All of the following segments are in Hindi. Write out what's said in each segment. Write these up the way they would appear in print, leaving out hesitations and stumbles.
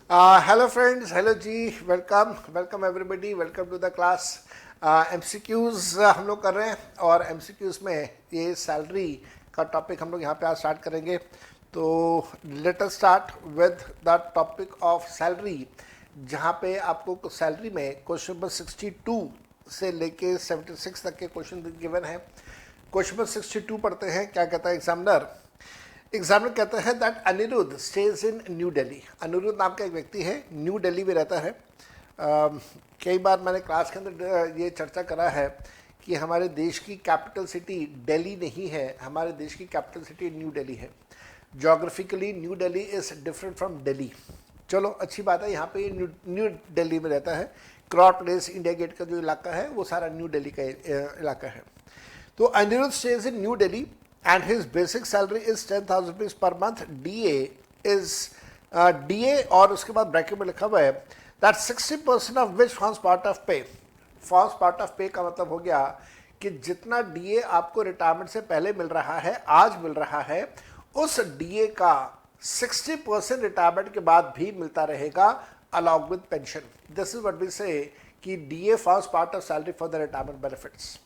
हेलो फ्रेंड्स, हेलो जी, welcome welcome everybody, welcome to the class. MCQs हम लोग कर रहे हैं और एमसीक्यूज़ में ये सैलरी का टॉपिक हम लोग यहाँ पे आज स्टार्ट करेंगे। तो let us start with the topic of salary, जहाँ पे आपको सैलरी में क्वेश्चन नंबर 62 से लेके 76 तक के क्वेश्चन गिवन है। क्वेश्चन नंबर 62 पढ़ते हैं, क्या कहता है एग्जामिनर कहते हैं that Anirudh stays in New Delhi. Anirudh नाम का एक व्यक्ति है, न्यू दिल्ली में रहता है। कई बार मैंने क्लास के अंदर ये चर्चा करा है कि हमारे देश की कैपिटल सिटी दिल्ली नहीं है, हमारे देश की कैपिटल सिटी न्यू दिल्ली है। Geographically new Delhi is different from Delhi. चलो अच्छी बात है, यहाँ पे न्यू दिल्ली में रहता है। क्रॉट प्लेस, इंडिया गेट का जो इलाका है वो सारा न्यू दिल्ली का इलाका है। तो Anirudh stays in New Delhi and his basic salary is 10,000 rupees per month. DA is DA और उसके बाद ब्रैकेट में लिखा हुआ है that 60% of which forms part of pay. Forms part of pay का मतलब हो गया कि जितना DA आपको रिटायरमेंट से पहले मिल रहा है, आज मिल रहा है, उस DA का 60% रिटायरमेंट के बाद भी मिलता रहेगा along with pension. This is what we say कि DA forms part of salary for the retirement benefits.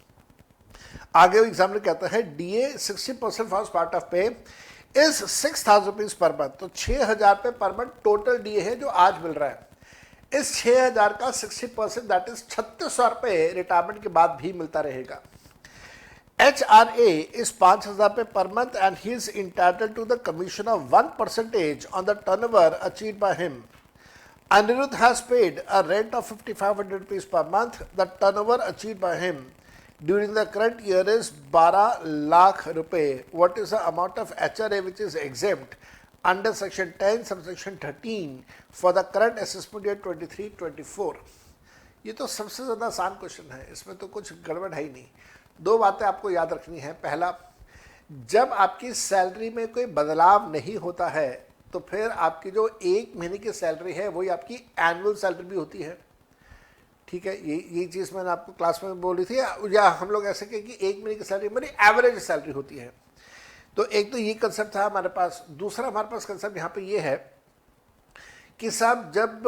आगे वो एग्जामिनर कहता है DA 60% फॉर्म्स पार्ट ऑफ पे इज 6,000 रुपीज पर मंथ। तो 6,000 पे पर मंथ टोटल DA है जो आज मिल रहा है। इस 6,000 का 60% दैट इज 3600 रुपये रिटायरमेंट के बाद भी मिलता रहेगा। HRA is 5,000 pay per month and he is entitled to the commission of 1% on the turnover achieved by him. Anirudh has paid a rent of 5,500 rupees per month. The turnover achieved by him during the current year is 12 lakh रुपए. What is the amount of HRA which is exempt under section 10 subsection 13 for the current assessment year 23-24? ये तो सबसे ज़्यादा आसान क्वेश्चन है, इसमें तो कुछ गड़बड़ है ही नहीं। दो बातें आपको याद रखनी है। पहला, जब आपकी सैलरी में कोई बदलाव नहीं होता है तो फिर आपकी जो एक महीने की सैलरी है वही आपकी एनुअल सैलरी भी होती है। ठीक है, ये चीज़ मैंने आपको क्लास में बोली थी, या हम लोग ऐसे कहें कि एक महीने की सैलरी हमारी एवरेज सैलरी होती है। तो एक तो ये कंसेप्ट था हमारे पास। दूसरा हमारे पास कंसेप्ट यहाँ पे ये है कि साहब जब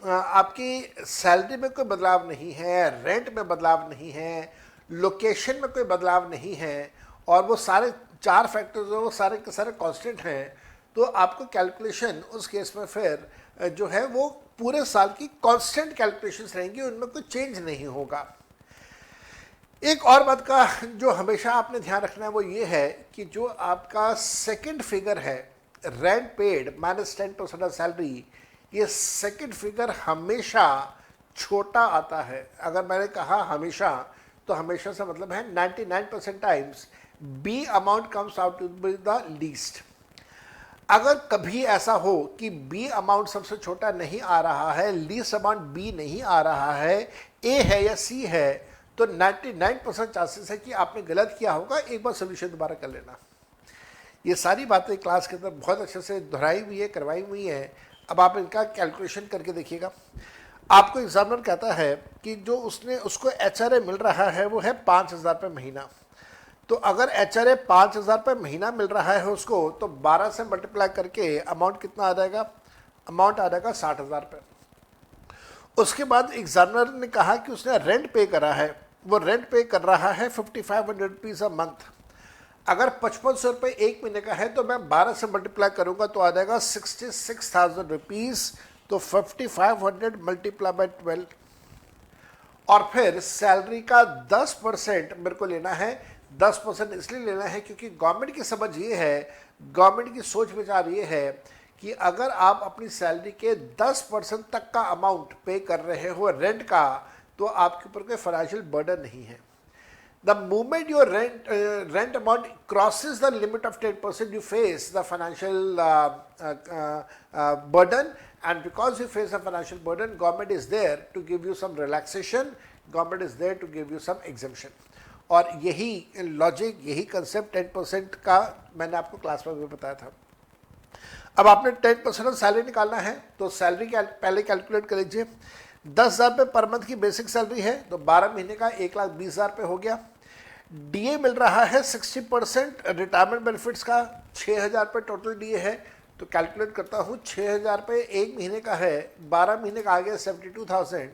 आपकी सैलरी में कोई बदलाव नहीं है, रेंट में बदलाव नहीं है, लोकेशन में कोई बदलाव नहीं है, और वो सारे चार फैक्टर्स वो सारे के सारे कॉन्स्टेंट हैं, तो आपको कैलकुलेशन उस केस में फिर जो है वो पूरे साल की कांस्टेंट कैलकुलेशंस रहेंगी, उनमें कोई चेंज नहीं होगा। एक और बात का जो हमेशा आपने ध्यान रखना है वो ये है कि जो आपका सेकंड फिगर है rent paid minus 10% of salary, ये सेकंड फिगर हमेशा छोटा आता है। अगर मैंने कहा हमेशा, तो हमेशा से मतलब है 99% times B amount comes out to be the least. अगर कभी ऐसा हो कि बी अमाउंट सबसे छोटा नहीं आ रहा है, लीस्ट अमाउंट बी नहीं आ रहा है, ए है या सी है, तो 99% चांसेस है कि आपने गलत किया होगा। एक बार सोल्यूशन दोबारा कर लेना। ये सारी बातें क्लास के अंदर बहुत अच्छे से दोहराई हुई है, करवाई हुई हैं। अब आप इनका कैलकुलेशन करके देखिएगा। आपको एग्जामिनर कहता है कि जो उसको HRA मिल रहा है वो है 5,000 रुपये महीना। तो अगर HRA 5,000 रुपये महीना मिल रहा है उसको, तो 12 से मल्टीप्लाई करके अमाउंट कितना आ जाएगा? अमाउंट आ जाएगा 60,000 रुपये। उसके बाद एग्जामिनर ने कहा कि उसने रेंट पे करा है, वो रेंट पे कर रहा है 5,500 रुपीज़ अ मंथ। अगर 5,500 रुपये एक महीने का है तो मैं 12 से मल्टीप्लाई करूँगा तो आ जाएगा 66,000 रुपीज़। तो 5,500 मल्टीप्लाई बाई 12, और फिर सैलरी का 10% मेरे को लेना है। 10% इसलिए लेना है क्योंकि गवर्नमेंट की समझ ये है, गवर्नमेंट की सोच विचार ये है कि अगर आप अपनी सैलरी के 10% तक का अमाउंट पे कर रहे हो रेंट का, तो आपके ऊपर कोई फाइनेंशियल बर्डन नहीं है। The moment your rent amount crosses the limit of 10%, you face the financial burden, and because you face a financial burden, government is there to give you some relaxation, government is there to give you some exemption. और यही लॉजिक, यही कंसेप्ट 10% का मैंने आपको क्लास में भी बताया था। अब आपने 10% ऑफ सैलरी निकालना है, तो सैलरी पहले कैलकुलेट कर लीजिए। 10,000 रुपये पर मंथ की बेसिक सैलरी है, तो 12 महीने का 1,20,000 रुपये हो गया। DA मिल रहा है 60% रिटायरमेंट बेनिफिट्स का, 6,000 रुपये टोटल DA है। तो कैलकुलेट करता हूँ 6,000 रुपये एक महीने का है, 12 महीने का आ गया 72,000,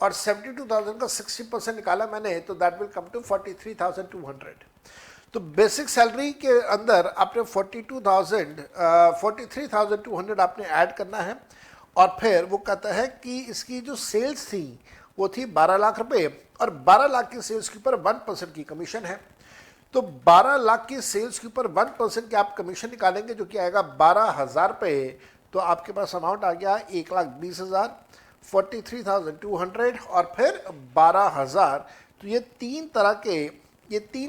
और 72,000 का 60% निकाला मैंने, तो दैट विल कम टू 43,200। तो बेसिक सैलरी के अंदर आपने 43,200 आपने ऐड करना है, और फिर वो कहता है कि इसकी जो सेल्स थी वो थी 12 लाख रुपए, और 12 लाख की सेल्स के ऊपर 1% की कमीशन है। तो 12 लाख की सेल्स के ऊपर 1% के आप कमीशन निकालेंगे, जो कि आएगा 12,000 रुपये। तो आपके पास अमाउंट आ गया 1,20,000, 43,200 और फिर 12,000। तो ये तीन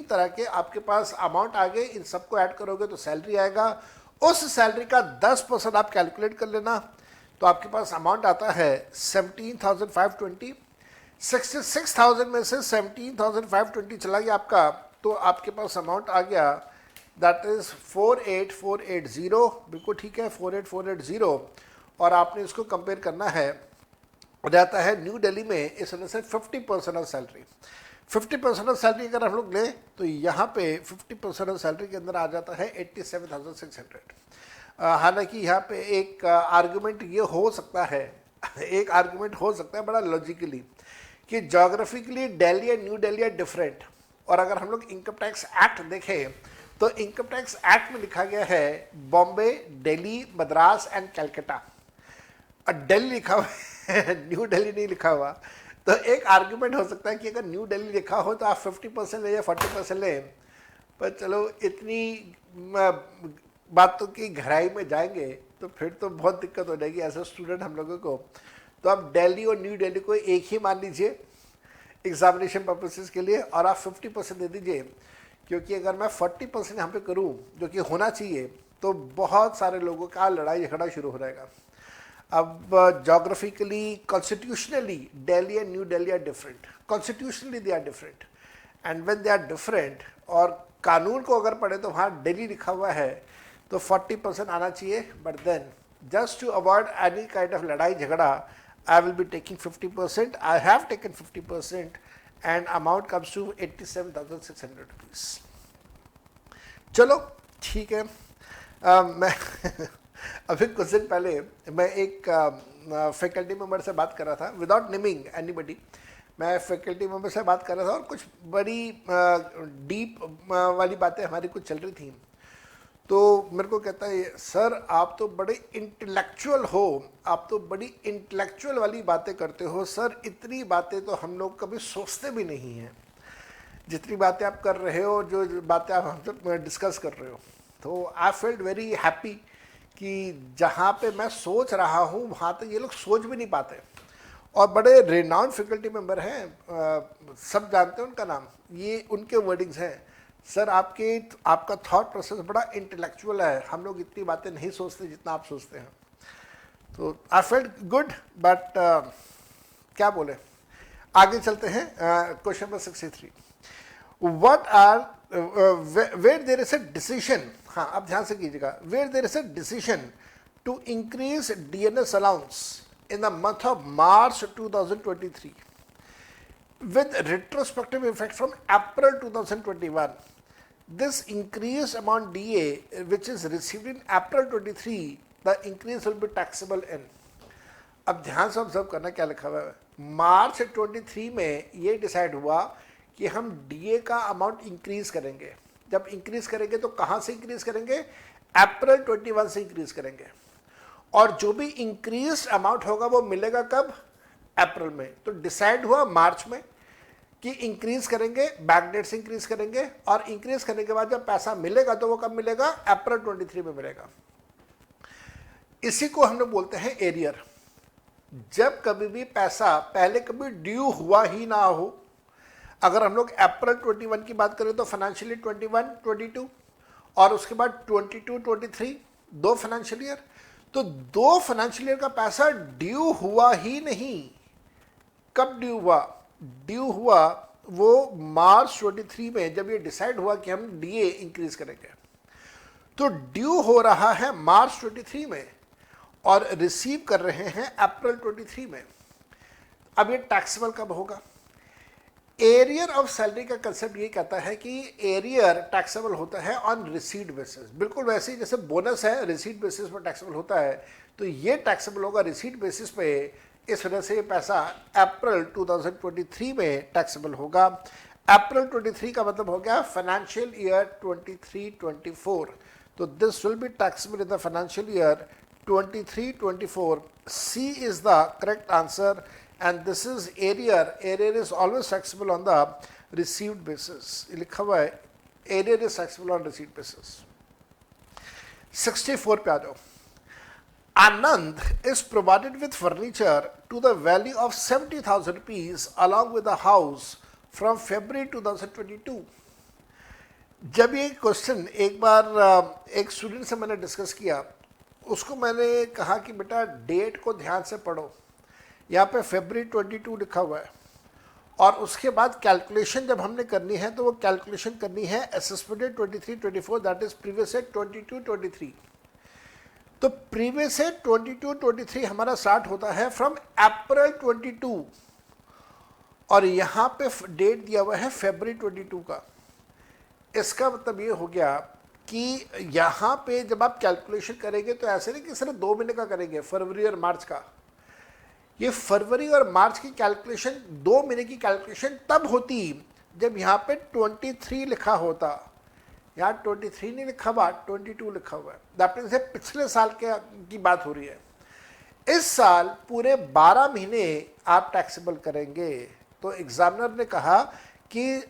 तरह के आपके पास अमाउंट आ गए। इन सबको ऐड करोगे तो सैलरी आएगा। उस सैलरी का 10% आप कैलकुलेट कर लेना, तो आपके पास अमाउंट आता है 17,520। 66,000 में से 17,520 चला गया आपका, तो आपके पास अमाउंट आ गया दैट इज 48,480। बिल्कुल ठीक है, 48,480। और आपने इसको कंपेयर करना है, रहता है न्यू दिल्ली में, इस वजह से 50% ऑफ सैलरी। 50% ऑफ सैलरी अगर हम लोग लें तो यहाँ पे 50% ऑफ सैलरी के अंदर आ जाता है 87,600। हालांकि यहाँ पे एक आर्गुमेंट ये हो सकता है एक आर्गुमेंट हो सकता है बड़ा लॉजिकली, कि geographically Delhi and New Delhi are different. और अगर हम लोग इनकम टैक्स एक्ट देखें तो इनकम टैक्स एक्ट में लिखा गया है बॉम्बे, दिल्ली, मद्रास एंड कलकत्ता, और दिल्ली लिखा हुआ है न्यू दिल्ली नहीं लिखा हुआ। तो एक आर्ग्यूमेंट हो सकता है कि अगर न्यू दिल्ली लिखा हो तो आप 50% ले या 40% लें, पर चलो इतनी बातों की गहराई में जाएंगे तो फिर तो बहुत दिक्कत हो जाएगी एज ए स्टूडेंट हम लोगों को। तो आप दिल्ली और न्यू दिल्ली को एक ही मान लीजिए एग्जामिनेशन पर्पसेस के लिए, और आप 50% दे दीजिए, क्योंकि अगर मैं 40% यहाँ पे करूँ, जो कि होना चाहिए, तो बहुत सारे लोगों का लड़ाई झगड़ा शुरू हो जाएगा। अब geographically, constitutionally Delhi and New Delhi are different, constitutionally they are different, and when they are different, और कानून को अगर पढ़े तो वहाँ दिल्ली लिखा हुआ है, तो 40% आना चाहिए। But then just to avoid any kind of लड़ाई झगड़ा, I will be taking 50%। I have taken 50% and amount comes to 87,600 rupees. चलो ठीक है। मैं अभी कुछ दिन पहले मैं एक फैकल्टी मेंबर से बात कर रहा था, विदाउट नेमिंग एनीबडी। मैं फैकल्टी मेंबर से बात कर रहा था और कुछ बड़ी डीप वाली बातें हमारी कुछ चल रही थी। तो मेरे को कहता है, सर आप तो बड़े इंटेलेक्चुअल हो, आप तो बड़ी इंटेलेक्चुअल वाली बातें करते हो सर, इतनी बातें तो हम लोग कभी सोचते भी नहीं हैं, जितनी बातें आप कर रहे हो, जो बातें आप हमसे डिस्कस कर रहे हो। तो आई फेल्ट वेरी हैप्पी कि जहाँ पे मैं सोच रहा हूँ वहाँ तक ये लोग सोच भी नहीं पाते। और बड़े रेनाउंड फैकल्टी मेंबर हैं, सब जानते हैं उनका नाम, ये उनके वर्डिंग्स हैं, सर आपका थॉट प्रोसेस बड़ा इंटेलेक्चुअल है, हम लोग इतनी बातें नहीं सोचते जितना आप सोचते हैं। तो आई फेल्ट गुड, बट क्या बोले, आगे चलते हैं। Question number 63, what are where there is a decision, हाँ आप ध्यान से कीजिएगा, where there is a decision to increase DNS allowance in the month of March 2023 with retrospective effect from April 2021. This increased amount DA which is received in April 23, the increase will be taxable in. अब ध्यान से ऑब्जर्व करना क्या लिखा हुआ है। मार्च 23 में ये डिसाइड हुआ कि हम डीए का अमाउंट इंक्रीज करेंगे। जब इंक्रीज करेंगे तो कहाँ से इंक्रीज करेंगे, अप्रैल 21 से इंक्रीज करेंगे, और जो भी इंक्रीज अमाउंट होगा वो मिलेगा कब, अप्रैल में। तो डिसाइड हुआ मार्च में कि इंक्रीज करेंगे, बैकडेट से इंक्रीज करेंगे, और इंक्रीज करने के बाद जब पैसा मिलेगा तो वो कब मिलेगा, अप्रैल 23 में मिलेगा। इसी को हम लोग बोलते हैं एरियर। जब कभी भी पैसा पहले कभी ड्यू हुआ ही ना हो, अगर हम लोग अप्रैल 21 की बात करें तो फाइनेंशियल ईयर 21, 22 और उसके बाद 22, 23 दो फाइनेंशियल ईयर, तो दो फाइनेंशियल ईयर का पैसा ड्यू हुआ ही नहीं। कब ड्यू हुआ, ड्यू हुआ वो मार्च 23 में, जब ये डिसाइड हुआ कि हम डीए इंक्रीज करेंगे। तो ड्यू हो रहा है मार्च 23 में और रिसीव कर रहे हैं अप्रैल 23 में। अब ये टैक्सेबल कब होगा, एरियर ऑफ सैलरी का कंसेप्ट ये कहता है कि एरियर टैक्सेबल होता है ऑन रिसीट बेसिस, बिल्कुल वैसे ही जैसे बोनस है रिसीट बेसिस पर टैक्सेबल होता है, तो ये टैक्सेबल होगा रिसीट बेसिस पे। इस वजह से ये पैसा अप्रैल 2023 में टैक्सेबल होगा। अप्रैल 23 का मतलब हो गया फाइनेंशियल ईयर 23-24, तो this will be taxable in the financial year 23-24. C is the correct answer, and this is arrear. Arrear is always taxable on the received basis. लिखा हुआ है arrear is taxable on receipt basis. 64 पे आ जाओ। Anand is provided with furniture to the value of 70,000 rupees along with the house from February 2022. जब ये क्वेश्चन एक बार एक स्टूडेंट से मैंने डिस्कस किया, उसको मैंने कहा कि बेटा डेट को ध्यान से पढ़ो, यहाँ पे फरवरी 22 लिखा हुआ है, और उसके बाद कैलकुलेशन जब हमने करनी है तो वो कैलकुलेशन करनी है assessment 23-24, that is previous year 22-23। तो प्रीवियस ईयर 22-23 हमारा स्टार्ट होता है फ्रॉम अप्रैल 22, और यहाँ पे डेट दिया हुआ है फरवरी 22 का। इसका मतलब ये हो गया कि यहाँ पे जब आप कैलकुलेशन करेंगे तो ऐसे नहीं कि सिर्फ 2 महीने का करेंगे, फरवरी और मार्च का। ये फरवरी और मार्च की कैलकुलेशन 2 महीने की कैलकुलेशन तब होती जब यहाँ पे 23 लिखा होता। यहाँ 23 नहीं लिखा हुआ, 22 लिखा हुआ है। दैट मीन्स पिछले साल की बात हो रही है। इस साल पूरे 12 महीने आप टैक्सेबल करेंगे। तो एग्जामिनर ने कहा कि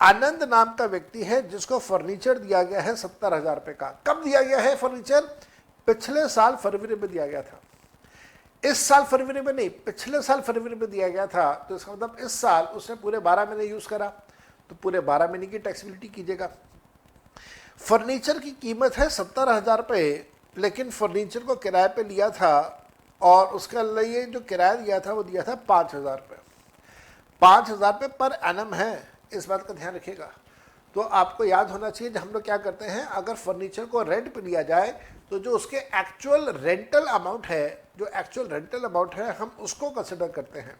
आनंद नाम का व्यक्ति है जिसको फर्नीचर दिया गया है 70,000 रुपये का। कब दिया गया है फर्नीचर? पिछले साल फरवरी में दिया गया था, इस साल फरवरी में नहीं, पिछले साल फरवरी में दिया गया था। तो इसका मतलब इस साल उसने पूरे 12 महीने यूज करा, तो पूरे 12 महीने की टैक्सेबिलिटी कीजिएगा। फर्नीचर की कीमत है 70,000 रुपये, लेकिन फर्नीचर को किराए पे लिया था और उसके लिए जो किराया दिया था वो दिया था 5,000 रुपये। 5,000 रुपये पर एनम है, इस बात का ध्यान रखिएगा। तो आपको याद होना चाहिए जब हम लोग क्या करते हैं, अगर फर्नीचर को रेंट पे लिया जाए तो जो उसके एक्चुअल रेंटल अमाउंट है, हम उसको कंसिडर करते हैं।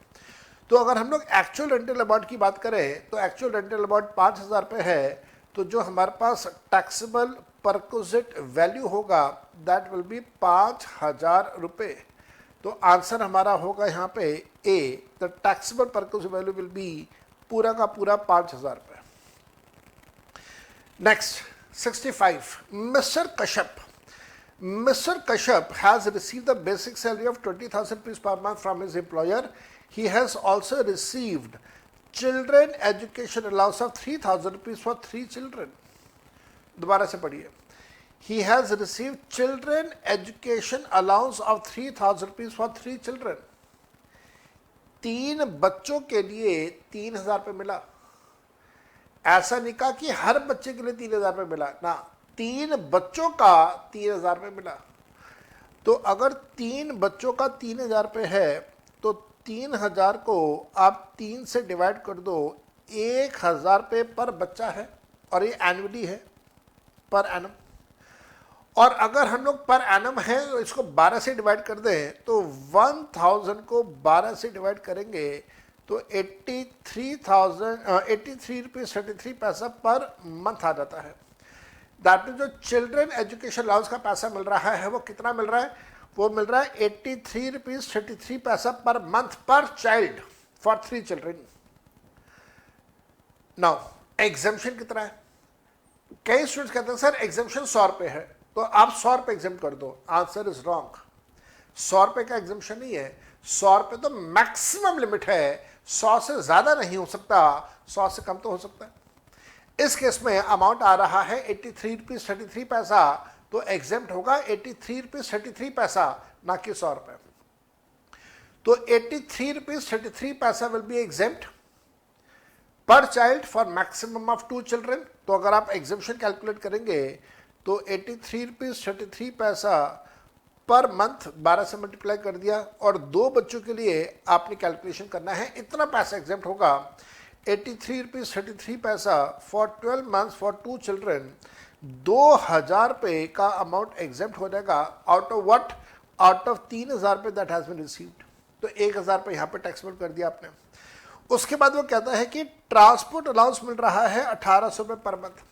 तो अगर हम लोग एक्चुअल रेंटल अमाउंट की बात करें तो एक्चुअल रेंटल अमाउंट 5,000 रुपये है, तो जो हमारे पास टैक्सेबल परक्विजिट वैल्यू होगा दैट विल बी 5,000 रुपये। तो आंसर हमारा होगा यहाँ पे A, the taxable perquisite value will be पूरा का पूरा 5,000 रुपये। Next 65, mister Kashyap has received the basic salary of 20,000 rupees per month from his employer. He has also received children education allowance of 3,000 rupees for 3 children. दोबारा से पढ़िए। He has received children education allowance of 3,000 rupees for 3 children. 3 बच्चों के लिए 3,000 रुपये मिला। ऐसा नहीं कहा कि हर बच्चे के लिए 3,000 रुपये मिला ना, 3 बच्चों का 3,000 रुपये मिला। तो अगर 3 बच्चों का 3,000 रुपये है तो 3,000 को आप 3 से डिवाइड कर दो, 1,000 रुपये पर बच्चा है, और ये एनुअली है, पर एनम। और अगर हम लोग पर एनम है तो इसको 12 से डिवाइड कर दें तो 1,000 को 12 से डिवाइड करेंगे तो 83 रुपीज़ 33 पैसा पर मंथ आ जाता है। दैट मीन जो चिल्ड्रन एजुकेशन अलाउंस का पैसा मिल रहा है वो कितना मिल रहा है? वो मिल रहा है 83 रुपीज़ 33 पैसा पर मंथ पर child for 3 children. Now exemption कितना है? कई स्टूडेंट्स कहते हैं सर एग्जाम्पशन 100 रुपये है, तो आप 100 रुपये एग्जाम कर दो। Answer is wrong. 100 रुपये का एग्जाम्पशन नहीं है, 100 रुपये तो मैक्सिमम लिमिट है, 100 से ज़्यादा नहीं हो सकता, 100 से कम तो हो सकता है। इस केस में अमाउंट आ रहा है 83 रुपीज़ 33 पैसा, तो एग्जाम्प्ट होगा 83 रुपीज़ 33 पैसा, ना कि 100 रुपये। तो 83 रुपीज़ 33 पैसा विल बी एग्जाम्प्ट पर child for maximum of 2 children. तो अगर आप एग्जाम्पशन कैलकुलेट करेंगे तो 83 रुपीज़ 33 पैसा पर मंथ 12 से मल्टीप्लाई कर दिया, और 2 बच्चों के लिए आपने कैलकुलेशन करना है, इतना पैसा एग्जाम्प्ट होगा। 83 रुपीज़ 33 पैसा फॉर 12 मंथ्स फॉर 2 चिल्ड्रन, 2,000 रुपये का अमाउंट एग्जाम्प्ट हो जाएगा। Out of what? Out of 3,000 रुपये दैट हैज़ बीन रिसीव्ड। तो 1,000 रुपये यहाँ पे टैक्सेबल कर दिया आपने। उसके बाद वो कहता है कि ट्रांसपोर्ट अलाउंस मिल रहा है 1800 रुपये पर मंथ।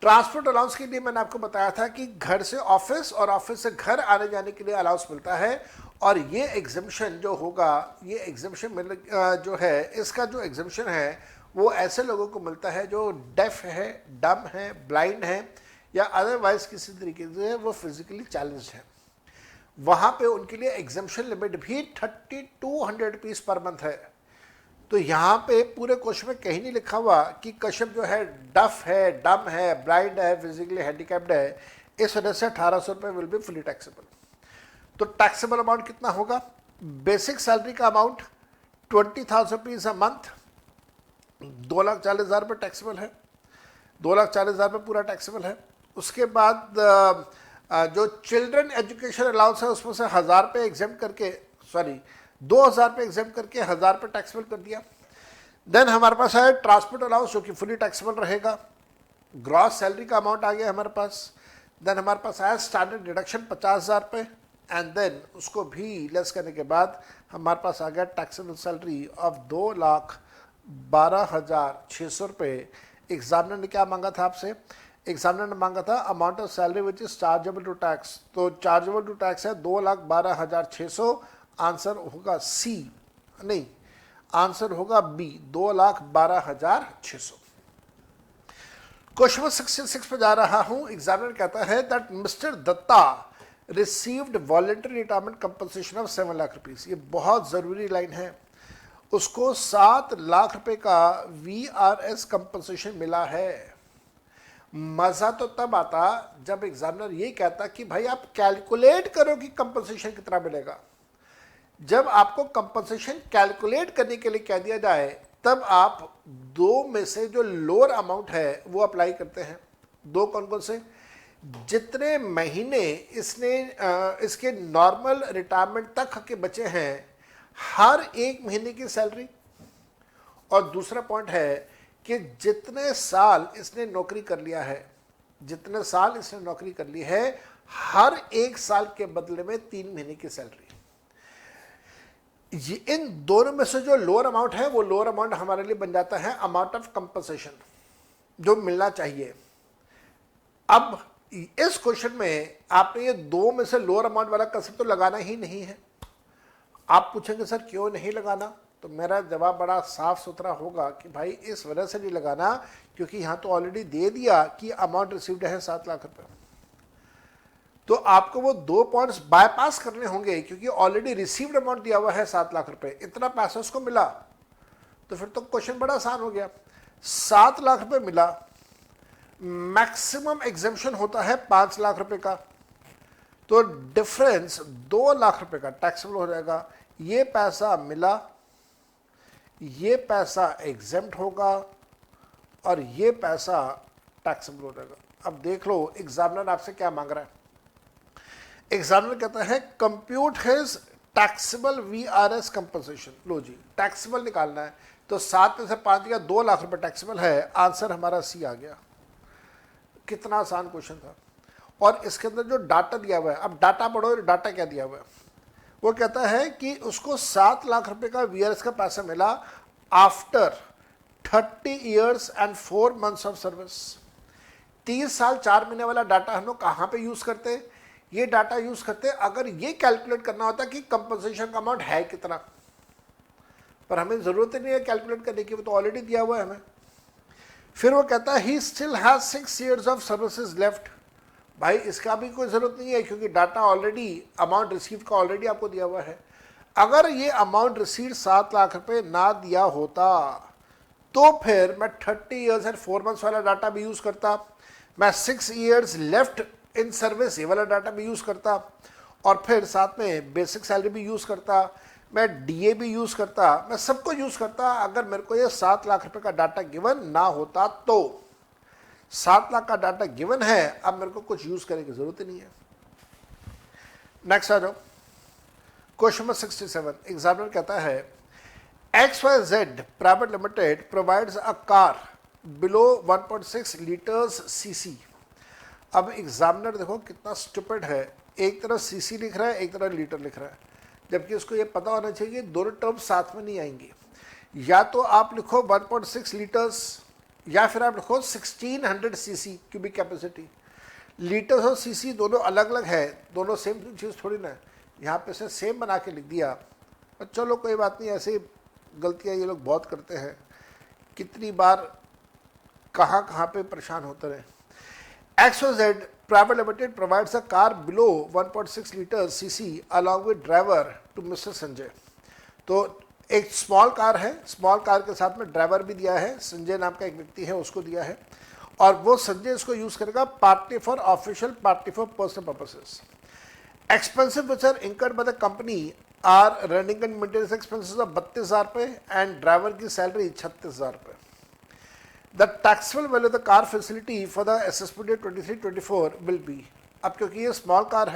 ट्रांसपोर्ट अलाउंस के लिए मैंने आपको बताया था कि घर से ऑफिस और ऑफिस से घर आने जाने के लिए अलाउंस मिलता है, और ये एग्जम्पशन जो होगा, ये एग्जम्पशन जो है, इसका जो एग्जम्पशन है वो ऐसे लोगों को मिलता है जो डेफ है, डम है, ब्लाइंड है, या अदरवाइज किसी तरीके से वो फिजिकली चैलेंज्ड है। वहाँ पे उनके लिए एग्जम्पशन लिमिट भी 3200 रुपीज़ पर मंथ है। तो यहाँ पे पूरे क्वेश्चन में कहीं नहीं लिखा हुआ कि कश्यप जो है डफ है, डम है, ब्लाइंड है, फिजिकली हैंडीकैप्ड है, इस वजह से 1800 रुपये विल बी फुली टैक्सेबल। तो टैक्सेबल अमाउंट कितना होगा? बेसिक सैलरी का अमाउंट 20,000 रुपीज़ अ मंथ, 2,40,000 रुपये टैक्सेबल है, 2,40,000 रुपये पूरा टैक्सेबल है। उसके बाद जो चिल्ड्रन एजुकेशन अलाउंस है उसमें से 1,000 रुपये एग्जेम्प्ट करके, सॉरी 2,000 रुपये एग्जेम्प्ट करके 1,000 रुपये टैक्सेबल कर दिया। देन हमारे पास है ट्रांसपोर्ट अलाउंस जो कि फुली टैक्सेबल रहेगा। ग्रॉस सैलरी का अमाउंट आ गया हमारे पास। देन हमारे पास आया स्टैंडर्ड डिडक्शन 50,000 रुपये, एंड देन उसको भी लेस करने के बाद हमारे पास आ गया टैक्सेबल सैलरी ऑफ 2,12,600 रुपये। एग्जामिनर ने क्या मांगा था आपसे? एग्जामिनर ने मांगा था amount of salary which is chargeable to tax. तो चार्जेबल टू टैक्स है 2,12,600। आंसर होगा सी, नहीं, आंसर होगा बी, 2,12,600। क्वेश्चन नंबर 66 पे जा रहा हूं। एग्जामिनर कहता है that mister Datta received voluntary retirement compensation of 7 lakh rupees. ये बहुत जरूरी लाइन है। उसको 7 लाख रुपए का VRS कंपनसेशन मिला है। मजा तो तब आता जब एग्जामिनर ये कहता कि भाई आप कैलकुलेट करो कि कंपनसेशन कितना मिलेगा। जब आपको कंपनसेशन कैलकुलेट करने के लिए कह दिया जाए तब आप दो में से जो लोअर अमाउंट है वो अप्लाई करते हैं। दो कौन कौन से? जितने महीने इसके नॉर्मल रिटायरमेंट तक के बचे हैं, हर एक महीने की सैलरी। और दूसरा पॉइंट है कि जितने साल इसने नौकरी कर लिया है, जितने साल इसने नौकरी कर ली है, हर एक साल के बदले में 3 महीने की सैलरी। इन दोनों में से जो लोअर अमाउंट है वो लोअर अमाउंट हमारे लिए बन जाता है अमाउंट ऑफ कंपनसेशन जो मिलना चाहिए। अब इस क्वेश्चन में आपने ये दो में से लोअर अमाउंट वाला कंसेप्ट तो लगाना ही नहीं है। आप पूछेंगे सर क्यों नहीं लगाना? तो मेरा जवाब बड़ा साफ सुथरा होगा कि भाई इस वजह से नहीं लगाना क्योंकि यहां तो ऑलरेडी दे दिया कि अमाउंट रिसीव्ड है 7 लाख रुपए। तो आपको वो 2 पॉइंट्स बायपास करने होंगे क्योंकि ऑलरेडी रिसीव्ड अमाउंट दिया हुआ है 7 लाख रुपए, इतना पैसा उसको मिला। तो फिर तो क्वेश्चन बड़ा आसान हो गया। 7 लाख रुपए मिला, मैक्सिमम एग्जेम्पशन होता है 5 लाख रुपए का, तो डिफरेंस 2 लाख रुपए का टैक्सेबल हो जाएगा। ये पैसा मिला, ये पैसा एग्जेम्प्ट होगा और ये पैसा टैक्सेबल हो जाएगा। अब देख लो एग्जामिनर आपसे क्या मांग रहा है। एग्जामिनर कहता है compute his taxable VRS compensation. लो जी, टैक्सेबल निकालना है तो 7 में से 5 दिया, 2 लाख रुपए टैक्सेबल है। आंसर हमारा सी आ गया। कितना आसान क्वेश्चन था। और इसके अंदर जो डाटा दिया हुआ है, अब डाटा पढ़ो, डाटा क्या दिया हुआ है। वो कहता है कि उसको 7 लाख रुपए का VRS का पैसा मिला after 30 years and 4 months of service. 30 साल 4 महीने वाला डाटा हम लोग कहाँ पे यूज करते हैं? ये डाटा यूज करते हैं अगर ये कैलकुलेट करना होता कि कंपनसेशन का अमाउंट है कितना, पर हमें जरूरत ही नहीं है कैलकुलेट करने की, वो तो ऑलरेडी दिया हुआ है हमें। फिर वो कहता है he still has 6 years of services left. भाई इसका भी कोई जरूरत नहीं है क्योंकि डाटा ऑलरेडी, अमाउंट रिसीव का ऑलरेडी आपको दिया हुआ है। अगर ये अमाउंट रिसीव 7 लाख रुपए ना दिया होता तो फिर मैं 30 years and 4 months वाला डाटा भी यूज करता, मैं 6 years लेफ्ट इन सर्विस ये वाला डाटा भी यूज करता, और फिर साथ में बेसिक सैलरी भी यूज करता, मैं DA भी यूज करता, मैं सबको यूज करता। अगर मेरे को ये 7 लाख रुपए का डाटा गिवन ना होता तो 7 लाख का डाटा गिवन है, अब मेरे को कुछ यूज करने की जरूरत ही नहीं है। नेक्स्ट आ जाओ, क्वेश्चन नंबर 67। एग्जामिनर कहता है XYZ private limited provides a car below 1.6 litres CC। अब एग्जामिनर देखो कितना स्टूपिड है, एक तरफ CC लिख रहा है, एक तरफ लीटर लिख रहा है, जबकि उसको ये पता होना चाहिए दोनों टर्म साथ में नहीं आएंगी। या तो आप लिखो 1.6 लीटर्स या फिर आप लिखो 1600 सीसी क्यूबिक कैपेसिटी। लीटर्स और सीसी दोनों अलग अलग है, दोनों सेम चीज़ थोड़ी ना। यहाँ पे से सेम बना के लिख दिया, पर चलो कोई बात नहीं, ऐसे गलतियाँ ये लोग बहुत करते हैं, कितनी बार कहाँ कहाँ पे परेशान होते रहे। XYZ Private Limited provides a car below 1.6 liters cc along with driver to Mr. Sanjay. तो एक स्मॉल कार है, स्मॉल कार के साथ में ड्राइवर भी दिया है, संजय नाम का एक व्यक्ति है उसको दिया है, और वो संजय इसको यूज करेगा partly for official partly for personal purposes. Expensive which are incurred by the company are running and maintenance expenses of 32,000 रुपये एंड ड्राइवर की सैलरी 36,000 रुपये। The taxable value of the car facility for the assessment year 23-24 will be, अब क्योंकि ये स्मॉल कार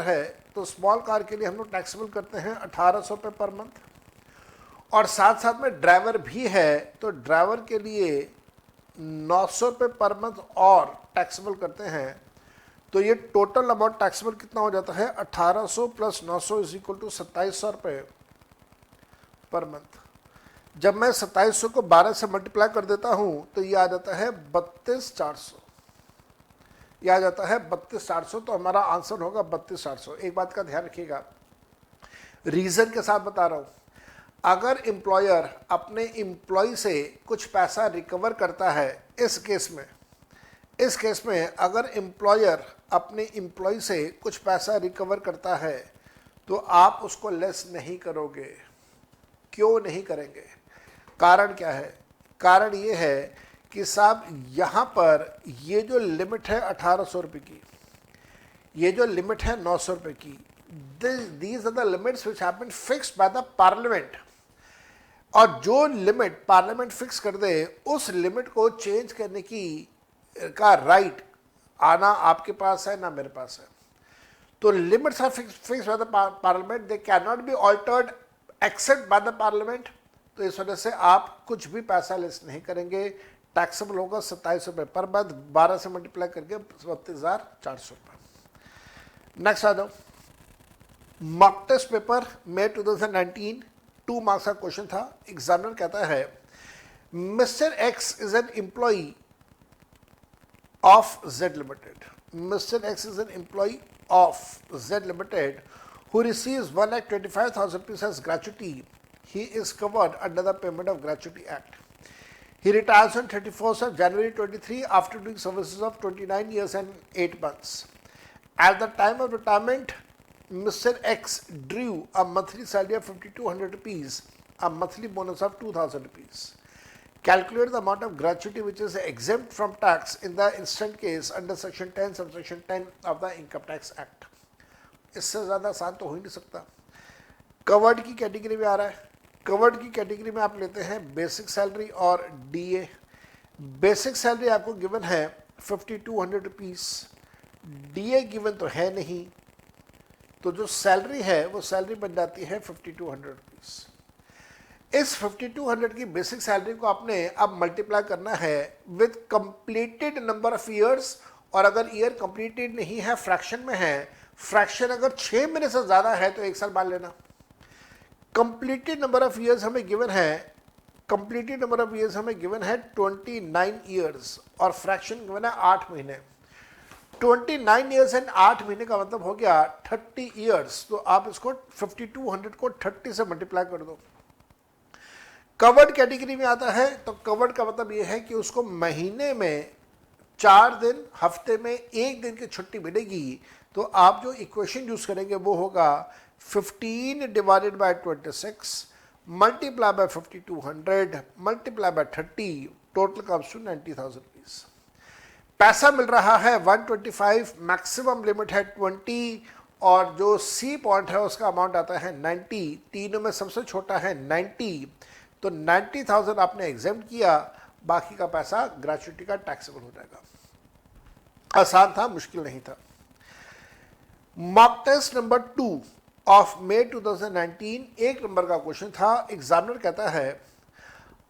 है, तो स्मॉल कार के लिए हम लोग टैक्सेबल करते हैं 1800 रुपये पर मंथ, और साथ साथ में ड्राइवर भी है तो ड्राइवर के लिए 900 रुपये पर मंथ और टैक्सेबल करते हैं। तो ये टोटल अमाउंट टैक्सेबल कितना हो जाता है, 1800 प्लस 900 इज इक्वल टू 2700 रुपये पर मंथ। जब मैं 2700 को 12 से मल्टीप्लाई कर देता हूं तो ये आ जाता है 32,400, ये आ जाता है 32,400। तो हमारा आंसर होगा 32,400। एक बात का ध्यान रखिएगा, रीजन के साथ बता रहा हूं, अगर एम्प्लॉयर अपने एम्प्लॉय से कुछ पैसा रिकवर करता है, इस केस में अगर एम्प्लॉयर अपने एम्प्लॉय से कुछ पैसा रिकवर करता है तो आप उसको लेस नहीं करोगे। क्यों नहीं करेंगे? कारण क्या है? कारण ये है कि साहब यहाँ पर ये जो लिमिट है 1800 रुपये की, ये जो लिमिट है 900 रुपये की, these are the limits which have been fixed by the parliament. और जो लिमिट पार्लियामेंट फिक्स कर दे, उस लिमिट को चेंज करने का राइट आना आपके पास है ना मेरे पास है। तो limits are fixed by the parliament, they can not be altered except by the parliament. तो इस वजह से आप कुछ भी पैसा लेस नहीं करेंगे। टैक्सेबल होगा 2700 रुपये पर मंथ, 12 से मल्टीप्लाई करके 32,400 रुपये। नेक्स्ट आ जाओ, मॉक टेस्ट पेपर मई 2019, 2 मार्क्स का क्वेश्चन था। एग्जामिनर कहता है mister x is an employee of Z limited. Mister x is an employee of Z limited who receives 1,25,000 rupees as gratuity. He is covered under the Payment of Gratuity Act. He retires on 31st of January 23 after doing services of 29 years and 8 months. At the time of retirement, Mr. X drew a monthly salary of 5,200 rupees, a monthly bonus of 2,000 rupees. Calculate the amount of gratuity which is exempt from tax in the instant case under section 10 subsection 10 of the Income Tax Act. इससे ज़्यादा आसान तो हो ही नहीं सकता। कवर्ड की कैटेगरी में आ रहा है। कवर्ड की कैटेगरी में आप लेते हैं बेसिक सैलरी और डीए। बेसिक सैलरी आपको गिवन है 5,200 रुपीज़, डीए गिवन तो है नहीं, तो जो सैलरी है वो सैलरी बन जाती है 5,200 रुपीज़। इस 5,200 की बेसिक सैलरी को आपने अब मल्टीप्लाई करना है with completed number of years, और अगर ईयर कंप्लीटेड नहीं है, फ्रैक्शन में है, फ्रैक्शन अगर 6 महीने से ज़्यादा है तो 1 साल मान लेना। कंप्लीटेड नंबर ऑफ ईयर्स हमें गिवन है, 29 ईयर्स, और फ्रैक्शन गिवन है 8 महीने। 29 ईयर्स एंड 8 महीने का मतलब हो गया 30 ईयर्स। तो आप इसको 5,200 को 30 से मल्टीप्लाई कर दो। कवर्ड कैटेगरी में आता है तो कवर्ड का मतलब ये है कि उसको महीने में 4 दिन, हफ्ते में 1 दिन की छुट्टी मिलेगी। तो आप जो इक्वेशन यूज करेंगे वो होगा 15 divided by 26 multiply by 5,200 multiply by 30, total comes to 90,000 rupees. पैसा मिल रहा है 125, मैक्सिमम लिमिट है 20, और जो सी पॉइंट है उसका अमाउंट आता है 90। तीनों में सबसे छोटा है 90, तो 90,000 आपने एग्जेम्प्ट किया, बाकी का पैसा ग्रेच्युटी का टैक्सेबल हो जाएगा। आसान था, मुश्किल नहीं था। Mock test number 2 of May 2019, 1 number का क्वेश्चन था। एग्जामिनर कहता है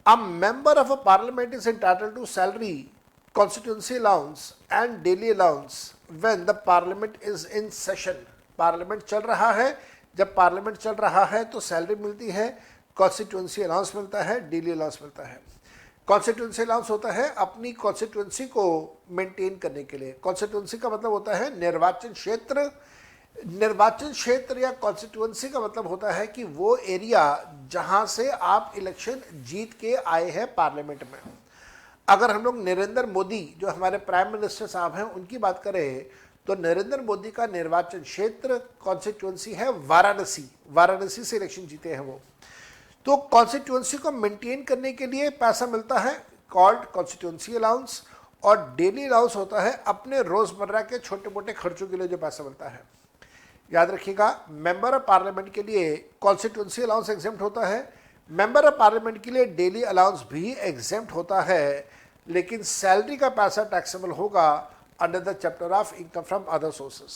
a member of a parliament is entitled to salary, constituency allowance and daily allowance when the parliament is in session. Parliament चल रहा है जब पार्लियामेंट चल रहा है तो सैलरी मिलती है, कॉन्स्टिट्यूंसी अलाउंस मिलता है, डेली अलाउंस मिलता है। कॉन्स्टिट्यूंसी अलाउंस होता है अपनी कॉन्स्टिट्यूंसी को मेंटेन करने के लिए। कॉन्स्टिट्यूंसी का मतलब होता है निर्वाचन क्षेत्र। निर्वाचन क्षेत्र या कॉन्स्टिट्यूंसी का मतलब होता है कि वो एरिया जहां से आप इलेक्शन जीत के आए हैं पार्लियामेंट में। अगर हम लोग नरेंद्र मोदी जो हमारे प्राइम मिनिस्टर साहब हैं उनकी बात करें तो नरेंद्र मोदी का निर्वाचन क्षेत्र कॉन्स्टिट्यूंसी है वाराणसी। वाराणसी से इलेक्शन जीते हैं वो। तो कॉन्स्टिट्यूंसी को मेंटेन करने के लिए पैसा मिलता है कॉल्ड कॉन्स्टिट्यूंसी अलाउंस, और डेली अलाउंस होता है अपने रोजमर्रा के छोटे मोटे खर्चों के लिए जो पैसा मिलता है। याद रखिएगा, मेंबर ऑफ पार्लियामेंट के लिए कॉन्स्टिट्यूंसी अलाउंस एग्जेम्प्ट होता है, मेंबर ऑफ पार्लियामेंट के लिए डेली अलाउंस भी एग्जेम्प्ट होता है, लेकिन सैलरी का पैसा टैक्सेबल होगा under the chapter of income from other sources.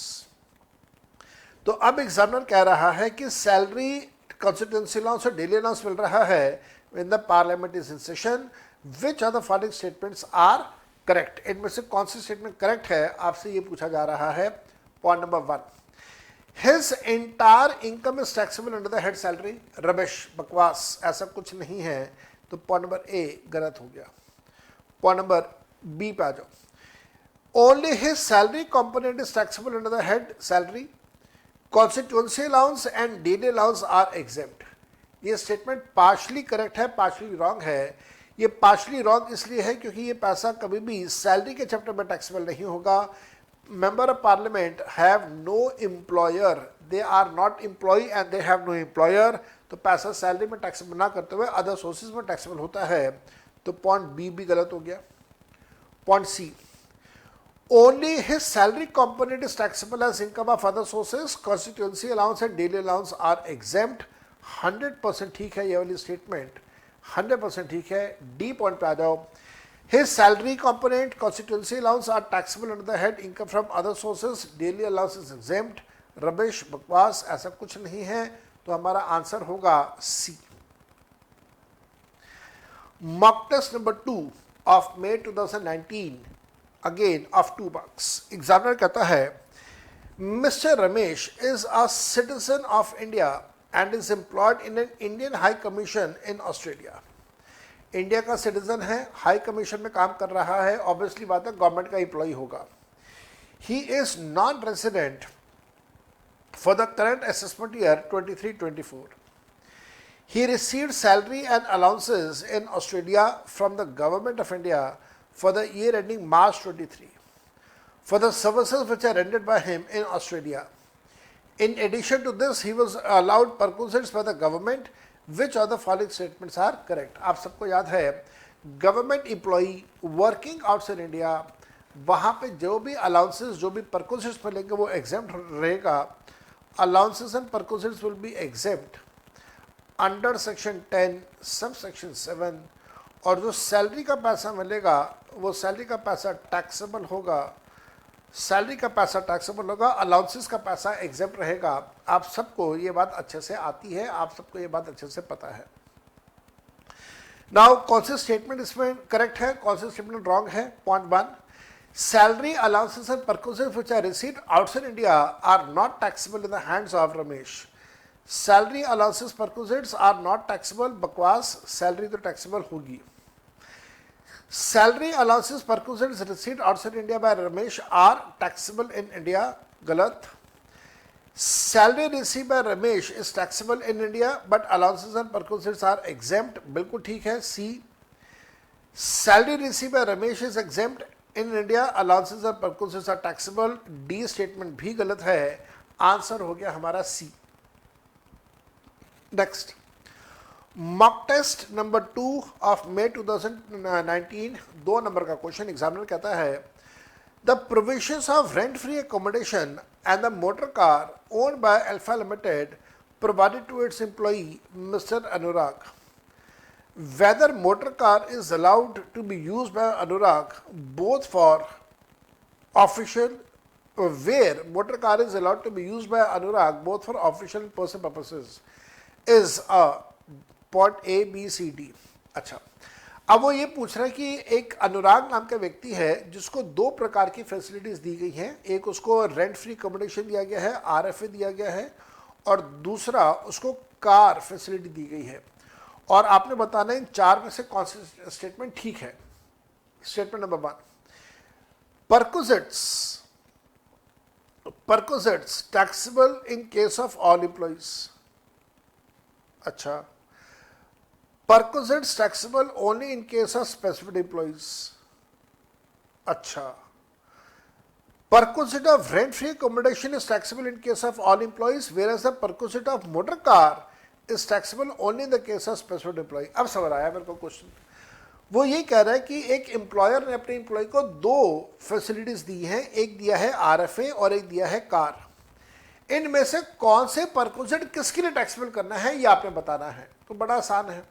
तो अब एग्जामिनर कह रहा है कि सैलरी, कॉन्स्टिट्यूंसी अलाउंस और डेली अलाउंस मिल रहा है when the parliament is in session, which are the following statements are correct. इनमें से कौन सी स्टेटमेंट करेक्ट है, आपसे ये पूछा जा रहा है। Point number 1, his entire income is taxable under the head salary. Ramesh, बकवास, ऐसा कुछ नहीं है। तो पॉइंट नंबर ए गलत हो गया। पॉइंट नंबर बी पे आ जाओ, only his salary component is taxable under the head salary, constituency allowance and daily allowance are exempt. ये स्टेटमेंट पार्शली करेक्ट है, पार्शली रॉन्ग है। ये पार्शली रॉन्ग इसलिए है क्योंकि ये पैसा कभी भी सैलरी के चैप्टर में टैक्सेबल नहीं होगा। Member of parliament have no employer, they are not employ and they have no employer. तो पैसा सैलरी में टैक्सेबल ना करते हुए अदर सोर्सेज में टैक्सेबल होता है। तो पॉइंट बी भी गलत हो गया। Point C, only his salary component is taxable as income of other sources, constituency allowance and daily allowance are exempt। 100% ठीक है ये वाली स्टेटमेंट, 100% ठीक है। डी पॉइंट पे आ जाओ, his salary component, constituency allowance are taxable under the head income from other sources, daily allowance is exempt। Ramesh, बकवास, ऐसा कुछ नहीं है। तो हमारा आंसर होगा C. Mock test number 2 of May 2019 again of 2 marks. Examiner कहता है mister Ramesh is a citizen of India and is employed in an Indian high commission in Australia. India का सिटीजन है, हाई कमीशन में काम कर रहा है, ऑब्वियसली बात है गवर्नमेंट का एम्प्लॉय होगा। He is non resident for the current assessment year 23-24। He received salary and allowances in Australia from the Government of India for the year ending March 23 for the services which are rendered by him in Australia. In addition to this, he was allowed perquisites by the government. Which of the following statements are correct? आप सबको याद है government employee working outside India, वहाँ पे जो भी अलाउंसेस, जो भी परक्विजिट्स मिलेंगे वो एग्जेम्प्ट रहेगा। Allowances and perquisites will be exempt under section 10 sub section 7। और जो सैलरी का पैसा मिलेगा वो सैलरी का पैसा टैक्सेबल होगा, सैलरी का पैसा टैक्सेबल होगा, अलाउंसेस का पैसा एग्जेम्प्ट रहेगा। आप सबको ये बात अच्छे से आती है, आप सबको ये बात अच्छे से पता है। नाउ कौन से स्टेटमेंट इसमें करेक्ट है, कौन से स्टेटमेंट रॉन्ग है? Point 1, salary allowances and perquisites which are received outside India are not taxable in the hands of Ramesh. Salary allowances perquisites are not taxable, बकवास, सैलरी तो टैक्सेबल होगी। Salary allowances perquisites received outside India by Ramesh are taxable in India, गलत। Salary receive by Ramesh is taxable in India but allowances and perquisites are exempt, बिल्कुल ठीक है, C. Salary receive by Ramesh is exempt in India, allowances and perquisites are taxable, D statement भी गलत है। आंसर हो गया हमारा C. Next, mock test number 2 of May 2019, 2 number का क्वेश्चन। एग्जामिनर कहता है the provisions of rent free accommodation and the motor car owned by alpha limited provided to its employee mister Anurag. Whether motor car is allowed to be used by Anurag both for official, where motor car is allowed to be used by Anurag both for official and personal purposes is a point A B C D. अच्छा, अब वो ये पूछ रहा है कि एक अनुराग नाम का व्यक्ति है जिसको 2 प्रकार की फैसिलिटीज दी गई हैं। एक उसको रेंट फ्री अकोमोडेशन दिया गया है, आरएफए दिया गया है, और दूसरा उसको कार फैसिलिटी दी गई है। और आपने बताना इन चार में से कौन सी स्टेटमेंट ठीक है। Statement number 1, perquisites taxable in case of all employees। अच्छा, perquisites taxable only in case of specified employees। अच्छा, perquisite of rent-free accommodation is taxable in case of all employees, whereas the perquisite of motor car is taxable only in the case of specified employee। अब समझ आया मेरे को क्वेश्चन। वो ये कह रहा है कि एक एम्प्लॉयर ने अपने एम्प्लॉय को दो फैसिलिटीज दी हैं, एक दिया है आरएफए और एक दिया है कार। इनमें से कौन से परक्विजिट किसके लिए टैक्सेबल करना है ये आपने बताना है। तो बड़ा आसान है।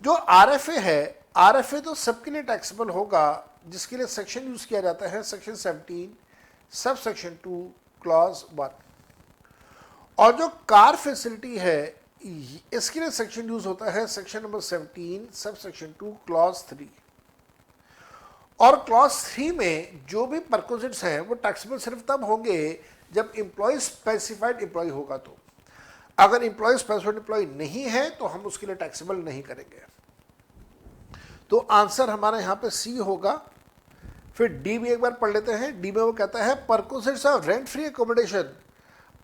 जो आरएफए है, आरएफए तो सबके लिए टैक्सेबल होगा जिसके लिए सेक्शन यूज किया जाता है सेक्शन 17 सब सेक्शन 2 क्लॉज 1। और जो कार फैसिलिटी है इसके लिए सेक्शन यूज होता है section number 17 sub section 2 clause 3। और क्लॉज 3 में जो भी परक्विजिट्स हैं वो टैक्सेबल सिर्फ तब होंगे जब एम्प्लॉय स्पेसिफाइड एम्प्लॉय होगा। तो अगर एम्प्लॉय स्पेसिफाइड एम्प्लॉय नहीं है तो हम उसके लिए टैक्सेबल नहीं करेंगे। तो आंसर हमारा यहाँ पे सी होगा। फिर डी भी एक बार पढ़ लेते हैं। डी में वो कहता है perquisites of rent free accommodation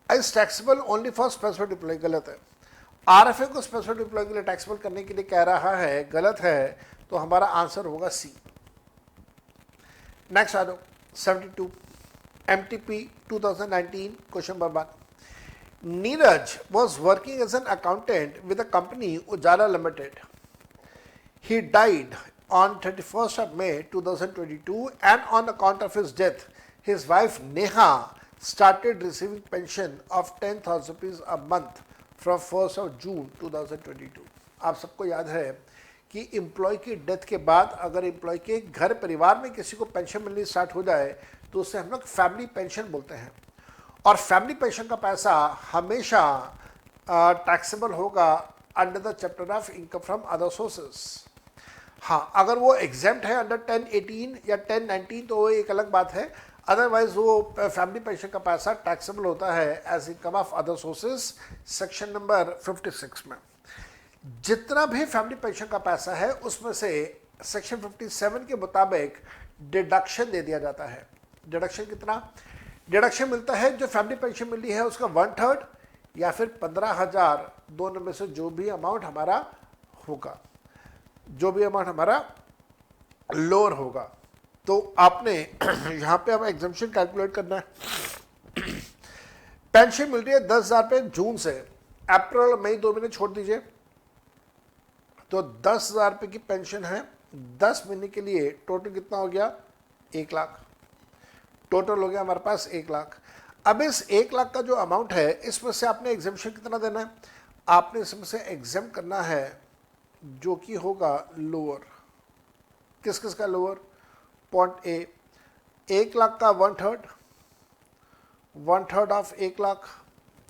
is taxable only for specified employ. गलत है। आरएफए को स्पेसिफाइड एम्प्लॉय के लिए टैक्सेबल करने के लिए कह रहा है, गलत है। तो हमारा आंसर होगा सी। नेक्स्ट आ जाओ 72 MTP 2019 question number 1। Neeraj was working as an accountant with the company Ujala Limited. He died on 31st of May 2022 and on account of his death, his wife Neha started receiving pension of 10,000 rupees a month from 1st of June 2022। आप सबको याद है कि एम्प्लॉय की डेथ के बाद अगर एम्प्लॉय के घर परिवार में किसी को पेंशन मिलनी स्टार्ट हो जाए तो उसे हम लोग फैमिली पेंशन बोलते हैं। और फैमिली पेंशन का पैसा हमेशा टैक्सेबल होगा under the chapter of income from other sources. हाँ, अगर वो एग्जेम्प्ट है अंडर 1018 या 1019 तो वो एक अलग बात है। अदरवाइज वो फैमिली पेंशन का पैसा टैक्सेबल होता है as income of other sources section number 56 में। जितना भी फैमिली पेंशन का पैसा है उसमें से सेक्शन 57 के मुताबिक डिडक्शन दे दिया जाता है। डिडक्शन कितना? डिडक्शन मिलता है जो फैमिली पेंशन मिली है उसका 1/3 या फिर 15,000, दोनों में से जो भी अमाउंट हमारा होगा, जो भी अमाउंट हमारा लोअर होगा। तो आपने यहाँ पे अब एग्जम्पशन कैलकुलेट करना है। पेंशन मिल रही है 10,000 रुपये जून से, अप्रैल मई 2 महीने छोड़ दीजिए। तो 10,000 रुपये की पेंशन है 10 महीने के लिए। टोटल कितना हो गया? 1 लाख। टोटल हो गया हमारे पास 1 लाख। अब इस 1 लाख का जो अमाउंट है इसमें से आपने एग्जम्पशन कितना देना है? आपने इसमें से एग्जाम करना है जो कि होगा लोअर। किस किस का लोअर? पॉइंट ए, 1 लाख का 1/3, 1/3 ऑफ 1 लाख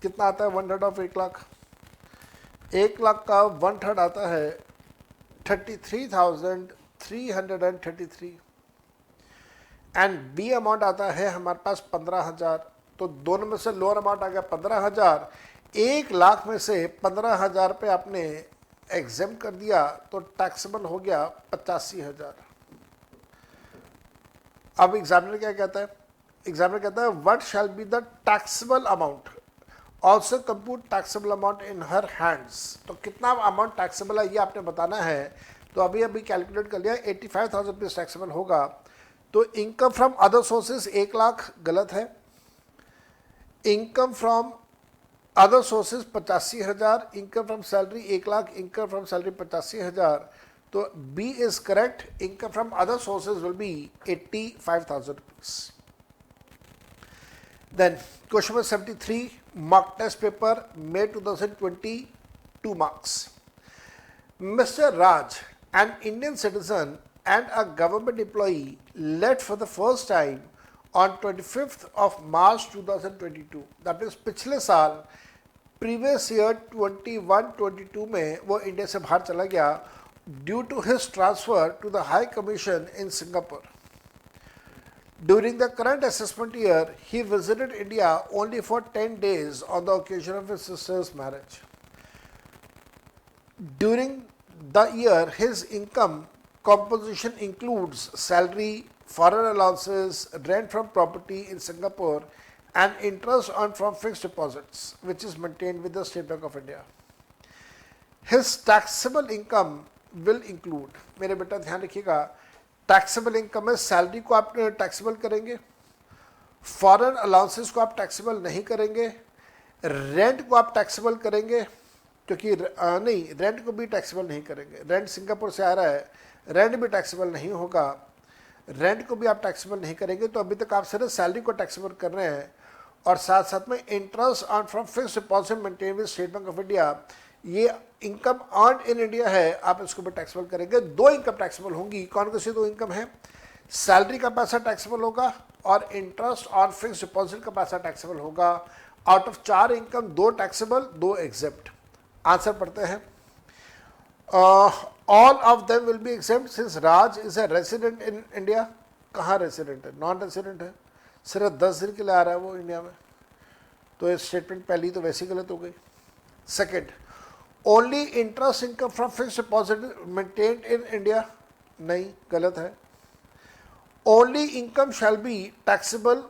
कितना आता है? 1/3 ऑफ 1 लाख, 1 लाख का 1/3 आता है 33,333 एंड बी अमाउंट आता है हमारे पास 15,000। तो दोनों में से लोअर अमाउंट आ गया 15,000। 1 लाख में से 15,000 रुपये आपने एग्जाम कर दिया तो टैक्सेबल हो गया 85,000। अब एग्जामिनर क्या कहता है? एग्जामिनर कहता है what shall be the taxable amount, also compute taxable amount in her hands. तो कितना अमाउंट टैक्सेबल है ये आपने बताना है। तो अभी कैलकुलेट कर लिया, 85,000 रुपीज टैक्सेबल होगा। तो income from other sources 1 lakh, गलत है। Income from other sources 85,000, income from salary 1 lakh, income from salary 85,000। तो B is correct. Income from other sources will be 85,000 rupees. Then question number 73, mock test paper May 2020, 2 marks. Mr. Raj, an Indian citizen and a government employee, led for the first time on 25th of March 2022. That is पिछले साल प्रीवियस ईयर 21-22 में वो इंडिया से बाहर चला गया due to his transfer to the high commission in Singapore. During the current assessment year, he visited India only for 10 days on the occasion of his sister's marriage. During the year, his income composition includes salary, foreign allowances, rent from property in Singapore, and interest earned from fixed deposits, which is maintained with the State Bank of India. His taxable income will include, मेरे बेटा ध्यान रखिएगा, टैक्सेबल इनकम में सैलरी को आप टैक्सेबल करेंगे, फॉरेन अलाउंसेस को आप टैक्सेबल नहीं करेंगे, रेंट को आप टैक्सेबल करेंगे, क्योंकि नहीं, रेंट को भी टैक्सेबल नहीं करेंगे, रेंट सिंगापुर से आ रहा है, रेंट भी टैक्सेबल नहीं होगा, रेंट को भी आप टैक्सेबल नहीं करेंगे। तो अभी तक आप सिर्फ सैलरी को टैक्सेबल कर रहे हैं, और साथ साथ में interest earn from fix deposit maintain with state bank of India, ये इनकम अर्न इन इंडिया है, आप इसको भी टैक्सेबल करेंगे। दो इनकम टैक्सेबल होंगी। कौन कौन सी दो इनकम है? सैलरी का पैसा टैक्सेबल होगा और इंटरेस्ट ऑन फिक्स डिपॉजिट का पैसा टैक्सेबल होगा। Out of 4 income 2 taxable, 2 exempt. Answer पढ़ते हैं। All of them will be exempt since Raj is a resident in India. कहाँ रेसिडेंट है? नॉन रेसिडेंट है, सिर्फ 10 दिन के लिए आ रहा है वो इंडिया में, तो ये स्टेटमेंट पहली तो वैसी गलत हो गई। Second, only interest income from fix deposit maintained in India, नहीं, गलत है। Only income shall be taxable,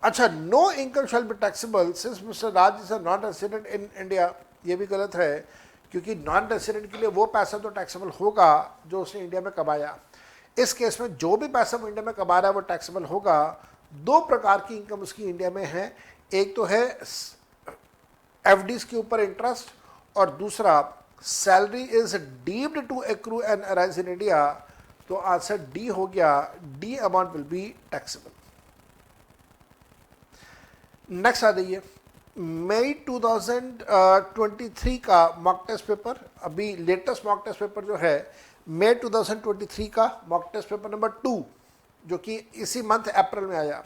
अच्छा, no income shall be taxable since mister Raj is a non resident in India, ये भी गलत है, क्योंकि नॉन रेसिडेंट के लिए वो पैसा तो टैक्सेबल होगा जो उसने इंडिया में कमाया। इस केस में जो भी पैसा वो इंडिया में कमा रहा है वो टैक्सेबल होगा। 2 प्रकार की इनकम उसकी इंडिया में है, एक तो है एफडीज के ऊपर इंटरेस्ट, और दूसरा salary is deemed to accrue and arise in India. तो आंसर डी हो गया, D amount will be taxable. Next आ जाइए, मई 2023 का मॉक टेस्ट पेपर, अभी लेटेस्ट मॉक टेस्ट पेपर जो है मई 2023 का मॉक टेस्ट पेपर नंबर 2, जो कि इसी मंथ अप्रैल में आया,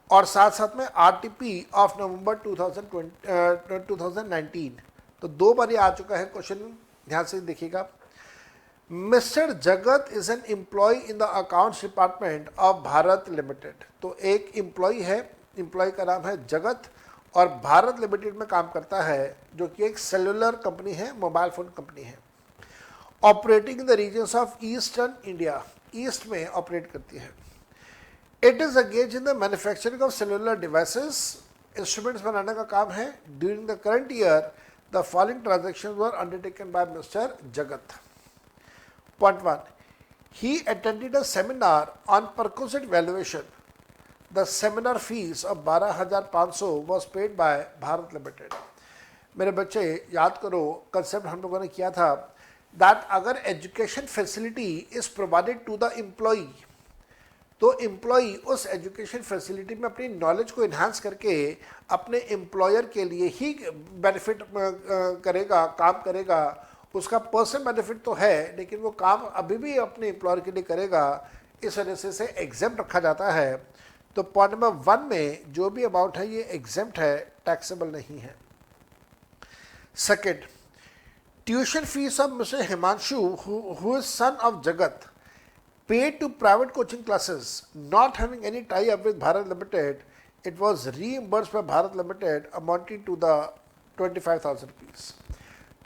और साथ साथ में आरटीपी ऑफ नवंबर 2019। तो 2 बार ये आ चुका है क्वेश्चन, ध्यान से देखिएगा। Mister Jagat is an employ in the accounts department of Bharat Limited. तो एक एम्प्लॉय है, एम्प्लॉय का नाम है जगत, और भारत लिमिटेड में काम करता है, जो कि एक सेलुलर कंपनी है, मोबाइल फोन कंपनी है, operating in the regions of eastern India, east में ऑपरेट करती है। It is engage in the manufacturing of cellular devices, instruments बनाने का काम है। During the current year the following transactions were undertaken by Mr. Jagat. Point 1. He attended a seminar on perquisite valuation. The seminar fees of 12,500 was paid by Bharat Limited. मेरे बच्चे याद करो, कंसेप्ट हम लोगों ने किया था that अगर education facility is provided to the employee, तो एम्प्लॉई उस एजुकेशन फैसिलिटी में अपनी नॉलेज को इन्हांस करके अपने एम्प्लॉयर के लिए ही बेनिफिट करेगा, काम करेगा। उसका पर्सनल बेनिफिट तो है, लेकिन वो काम अभी भी अपने एम्प्लॉयर के लिए करेगा, इस वजह से एग्जेम्प्ट रखा जाता है। तो पॉइंट नंबर 1 में जो भी अमाउंट है ये एग्जेम्प्ट है, टैक्सेबल नहीं है। Second, tuition fees of mister Himanshu who is son of जगत paid to private coaching classes not having any tie-up with Bharat Limited, it was reimbursed by Bharat Limited amounting to the 25,000 rupees.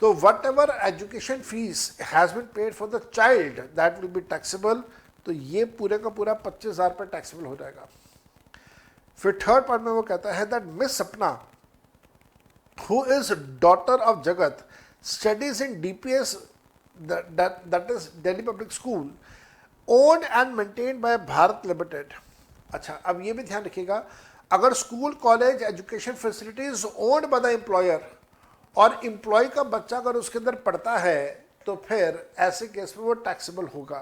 So whatever education fees has been paid for the child, that will be taxable. तो ये पूरे का पूरा 25,000 पर टैक्सेबल हो जाएगा। फिर थर्ड पॉइंट में वो कहता है that Miss Sapna, who is daughter of Jagat, studies in DPS, that is Delhi Public School, owned and maintained by Bharat limited. अच्छा, अब ये भी ध्यान रखिएगा, अगर school, college, education facilities owned by the employer और एम्प्लॉय का बच्चा अगर उसके अंदर पढ़ता है, तो फिर ऐसे केस में वो टैक्सेबल होगा।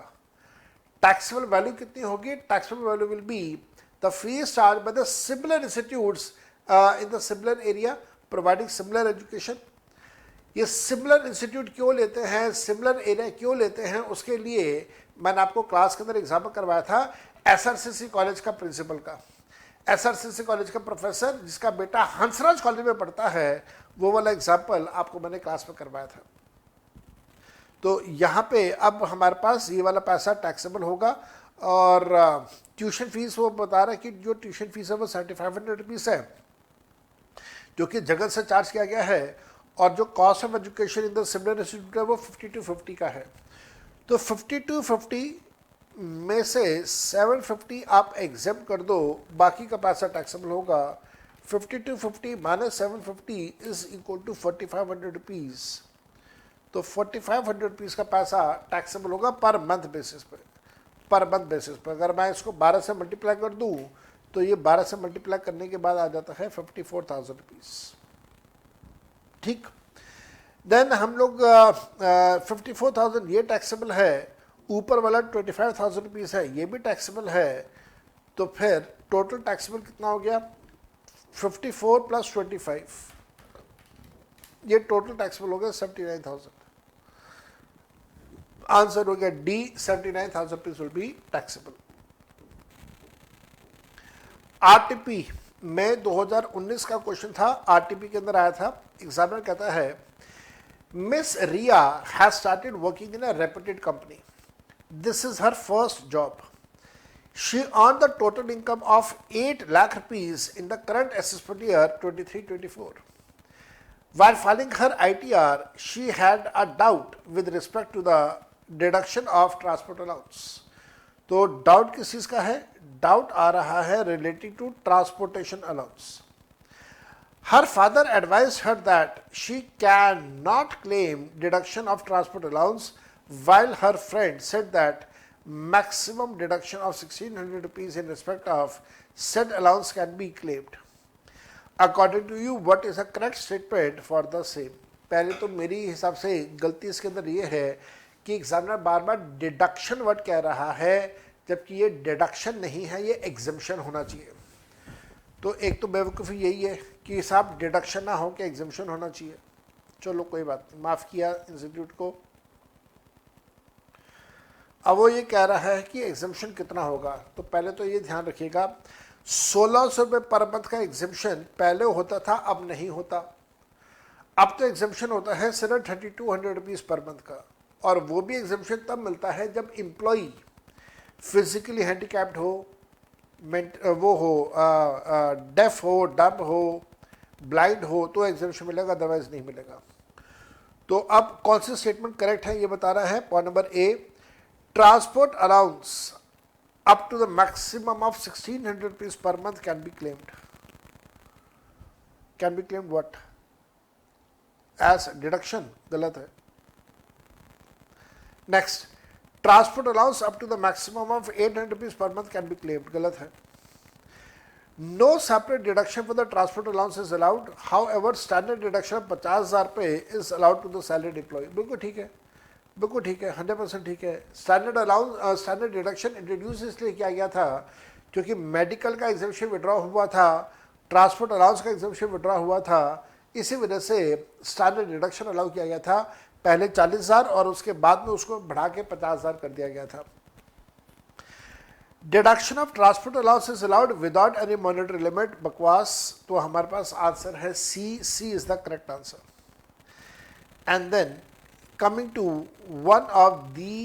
टैक्सेबल वैल्यू कितनी होगी? Taxable value will be the fees charge by the similar institutes in the similar area providing similar education. ये सिमिलर इंस्टीट्यूट क्यों लेते हैं, सिमिलर एरिया क्यों लेते हैं, उसके लिए मैंने आपको क्लास के अंदर एग्जाम्पल करवाया था एसआरसीसी कॉलेज का प्रिंसिपल का। एसआरसीसी कॉलेज का प्रोफेसर जिसका बेटा हंसराज कॉलेज में पढ़ता है, वो वाला एग्जाम्पल आपको मैंने क्लास में करवाया था। तो यहाँ पे अब हमारे पास ये वाला पैसा टैक्सेबल होगा, और ट्यूशन फीस वो बता रहा है कि जो ट्यूशन फीस है वो 7500 रुपीज़ है, जो कि जगत से चार्ज किया गया है, और जो cost of education in the similar institute है वो 5250 का है। तो 5250 में से 750 आप एग्जेम्प्ट कर दो, बाकी का पैसा टैक्सेबल होगा। 5250 minus 750 is equal to 4500 rupees. तो 4500 रुपीज़ का पैसा टैक्सेबल होगा पर मंथ बेसिस पे, पर मंथ बेसिस पे। अगर मैं इसको 12 से मल्टीप्लाई कर दूँ तो ये 12 से मल्टीप्लाई करने के बाद आ जाता है 54,000 रुपीज़। ठीक, देन हम लोग 54,000 ये टैक्सेबल है, ऊपर वाला 25,000 रुपीज़ है ये भी टैक्सेबल है। तो फिर टोटल टैक्सेबल कितना हो गया? 54 प्लस 25, ये टोटल टैक्सेबल हो गया 79,000। आंसर हो गया D, 79,000 rupees will be taxable. RTP में 2019 का क्वेश्चन था, आरटीपी के अंदर आया था। एग्जामिनर कहता है miss Riya has started working in a reputed company, this is her first job, she earned the total income of 8 lakh rupees in the current assessment year 23-24. While filing her ITR, she had a doubt with respect to the deduction of transport allowance. तो डाउट किस चीज़ का है? डाउट आ रहा है related to transportation allowance. Her father advised her that she cannot claim deduction of transport allowance, while her friend said that maximum deduction of 1600 rupees in respect of said allowance can be claimed. According to you, what is the correct statement for the same? पहले तो मेरी हिसाब से गलती इसके अंदर ये है कि एग्जामिनर बार बार डिडक्शन वर्ड कह रहा है, जबकि ये डिडक्शन नहीं है, ये एग्जम्पशन होना चाहिए। तो एक तो बेवकूफ़ी यही है कि साहब डिडक्शन ना हो के एग्जम्पशन होना चाहिए। चलो कोई बात नहीं, माफ़ किया इंस्टीट्यूट को। अब वो ये कह रहा है कि एग्जम्पशन कितना होगा, तो पहले तो ये ध्यान रखिएगा 1600 रुपये पर मंथ का एग्जम्पशन पहले होता था, अब नहीं होता। अब तो एग्जम्पशन होता है सिर्फ 3200 रुपीज़ पर मंथ का, और वो भी एग्जम्पशन तब मिलता है जब एम्प्लॉई फिजिकली हैंडीकैप्ड हो, वो हो डेफ हो, डब हो, ब्लाइंड हो, तो एग्जम्पशन मिलेगा, अदरवाइज नहीं मिलेगा। तो अब कौन सी स्टेटमेंट करेक्ट है ये बता रहा है। Point number A, transport allowance up to the maximum of 1600 rupees per month can be claimed. Can be claimed what? As deduction. गलत है। Next, transport allowance up to the maximum of 800 rupees per month can be claimed. गलत है। No separate deduction for the transport allowance is allowed. However, standard deduction of 50,000 रुपये is allowed to the salaried employee. बिल्कुल ठीक है, बिल्कुल ठीक है, 100% ठीक है। Standard allowance, standard deduction introduce इसलिए किया गया था क्योंकि मेडिकल का एग्जम्पशन विड्रॉ हुआ था, ट्रांसपोर्ट अलाउंस का एग्जम्पशन विड्रॉ हुआ था, इसी वजह से स्टैंडर्ड डिडक्शन अलाउ किया गया था। पहले 40,000 और उसके बाद में उसको बढ़ा के 50,000 कर दिया गया था। Deduction of transport allowance is allowed without any monetary limit, बकवास। तो हमारे पास आंसर है C, C is the correct answer. And then coming to one of the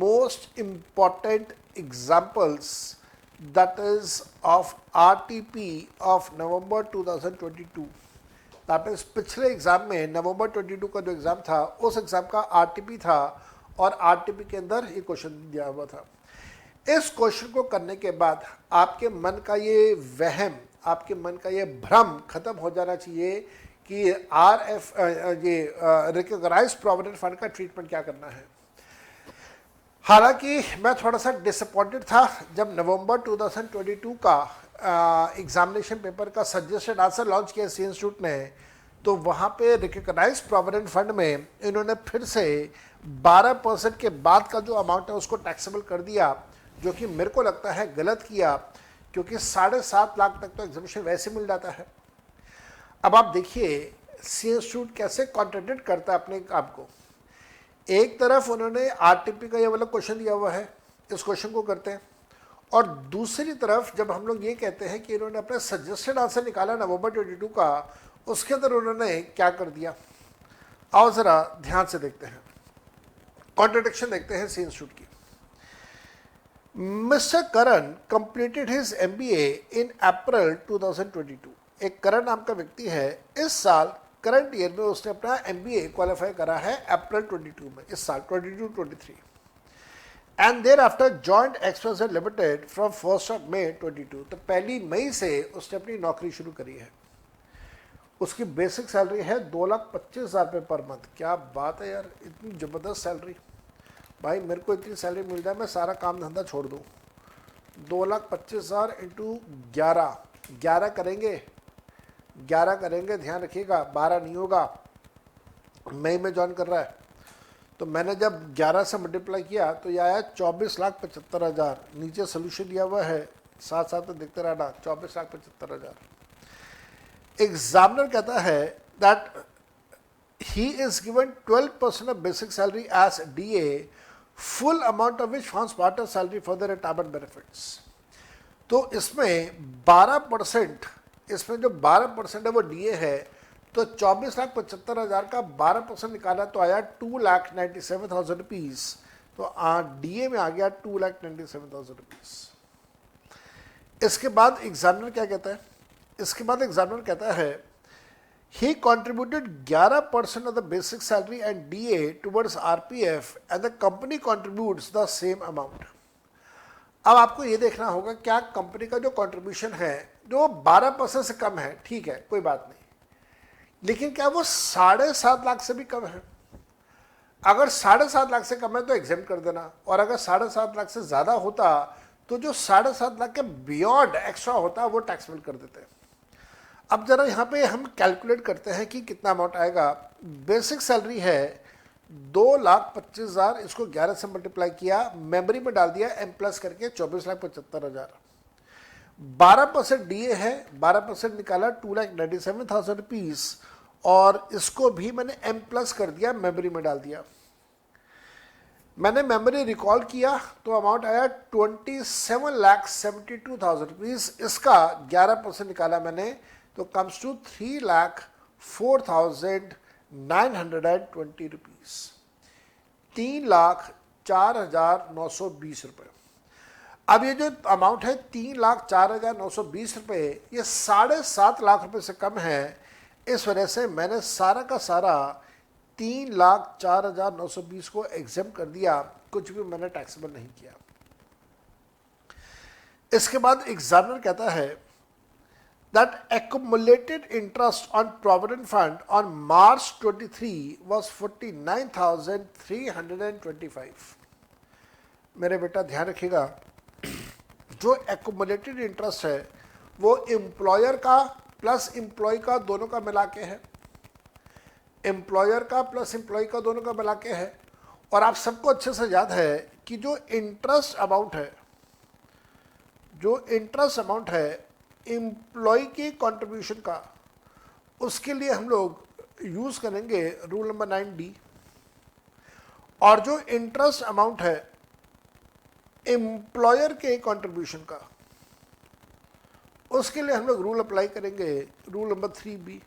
most important examples, that is of RTP of November 2022. That is पिछले एग्जाम में नवंबर 22 का जो एग्जाम था, उस एग्जाम का RTP था, और RTP के अंदर ये क्वेश्चन दिया हुआ था। इस क्वेश्चन को करने के बाद आपके मन का ये वहम, आपके मन का ये भ्रम खत्म हो जाना चाहिए कि ये रिकॉग्नाइज प्रोविडेंट फंड का ट्रीटमेंट क्या करना है। हालांकि मैं थोड़ा सा डिसअपॉइंटेड था जब नवंबर 2022 का एग्जामिनेशन पेपर का सजेस्टेड आंसर लॉन्च किया सी इंस्टीट्यूट ने, तो वहाँ पे रिकॉग्नाइज प्रोविडेंट फंड में इन्होंने फिर से 12% के बाद का जो अमाउंट है उसको टैक्सेबल कर दिया, जो कि मेरे को लगता है गलत किया, क्योंकि 7.5 लाख तक तो एग्जामिनेशन वैसे मिल जाता है। अब आप देखिए सी इंस्टीट्यूट कैसे कॉन्ट्रडिक्ट करता है अपने आप को। एक तरफ उन्होंने आरटीपी का ये वाला क्वेश्चन दिया हुआ है, इस क्वेश्चन को करते हैं, और दूसरी तरफ जब हम लोग ये कहते हैं कि इन्होंने अपना सजेस्टेड आंसर निकाला नवंबर 22 का, उसके अंदर उन्होंने क्या कर दिया, आओ ज़रा ध्यान से देखते हैं, कॉन्ट्रडिक्शन देखते हैं सी इंस्टीट्यूट की। Mister Karan completed his MBA in April 2022। एक करण नाम का व्यक्ति है, इस साल करंट ईयर में उसने अपना एमबीए क्वालिफाई करा है अप्रैल 22 में, इस साल 22-23, and thereafter Joint Express Limited from 1 May 22। तो 1 मई से उसने अपनी नौकरी शुरू करी है। उसकी बेसिक सैलरी है 2,25,000 रुपये पर मंथ। क्या बात है यार, इतनी ज़बरदस्त सैलरी। भाई मेरे को इतनी सैलरी मिल जाए मैं सारा काम धंधा छोड़ दूँ। 2,25,000 इंटू 11 करेंगे, 11 करेंगे, ध्यान रखिएगा 12 नहीं होगा। मई में ज्वाइन कर रहा है, तो मैंने जब 11 से मल्टीप्लाई किया तो ये आया 24,75,000। नीचे सोल्यूशन दिया हुआ है, साथ साथ में देखते रहना। 24,75,000। एग्जामिनर कहता है that he is given 12% of basic salary as DA, full amount of which forms part of salary for the retirement benefits। तो इसमें 12%, इसमें जो 12% है वो DA है, तो 24,75,000 का 12% निकाला तो आया 2,97,000 रुपीज़। तो DA में आ गया 2,97,000 रुपीज़। इसके बाद एग्जामिनर क्या कहता है? इसके बाद एग्जामिनर कहता है he contributed 11% of the basic salary and DA towards RPF and the company contributes the same amount। अब आपको ये देखना होगा क्या कंपनी का जो कंट्रीब्यूशन है जो 12% से कम है, ठीक है कोई बात नहीं, लेकिन क्या वो 7.5 लाख से भी कम है? अगर 7.5 लाख से कम है तो एग्जेम्प्ट कर देना, और अगर 7.5 लाख से ज़्यादा होता तो जो 7.5 लाख के बियॉन्ड एक्स्ट्रा होता वो टैक्सेबल कर देते हैं। अब जरा यहाँ पे हम कैलकुलेट करते हैं कि कितना अमाउंट आएगा। बेसिक सैलरी है 2,25,000, इसको 11 से मल्टीप्लाई किया, मेमोरी में डाल दिया एम प्लस करके 24,75,000। 12% DA है, 12% निकाला 2,97,000 रुपीज़, और इसको भी मैंने एम प्लस कर दिया, मेमोरी में डाल दिया। मैंने मेमोरी रिकॉल किया तो अमाउंट आया 27,72,000 रुपीज़। इसका 11% निकाला मैंने तो कम्स टू 3,04,920 रुपीज़, 3,04,920 रुपये। अब ये जो अमाउंट है 3,04,920 रुपये, ये 7.5 लाख रुपए से कम है। इस वजह से मैंने सारा का सारा 3,04,920 को एग्जेम्प्ट कर दिया, कुछ भी मैंने टैक्सेबल नहीं किया। इसके बाद एग्जामिनर कहता है that accumulated interest on provident fund on March 23 was 49,325। मेरे बेटा ध्यान रखिएगा, जो accumulated इंटरेस्ट है वो एम्प्लॉयर का प्लस एम्प्लॉय का दोनों का मिला के है, एम्प्लॉयर का प्लस एम्प्लॉय का दोनों का मिला के है। और आप सबको अच्छे से याद है कि जो इंटरेस्ट अमाउंट है, जो इंटरेस्ट अमाउंट है एम्प्लॉय की कंट्रीब्यूशन का, उसके लिए हम लोग यूज़ करेंगे रूल नंबर 9D। और जो इंटरेस्ट अमाउंट है एम्प्लॉयर के कंट्रीब्यूशन का, उसके लिए हम लोग रूल अप्लाई करेंगे रूल नंबर 3B।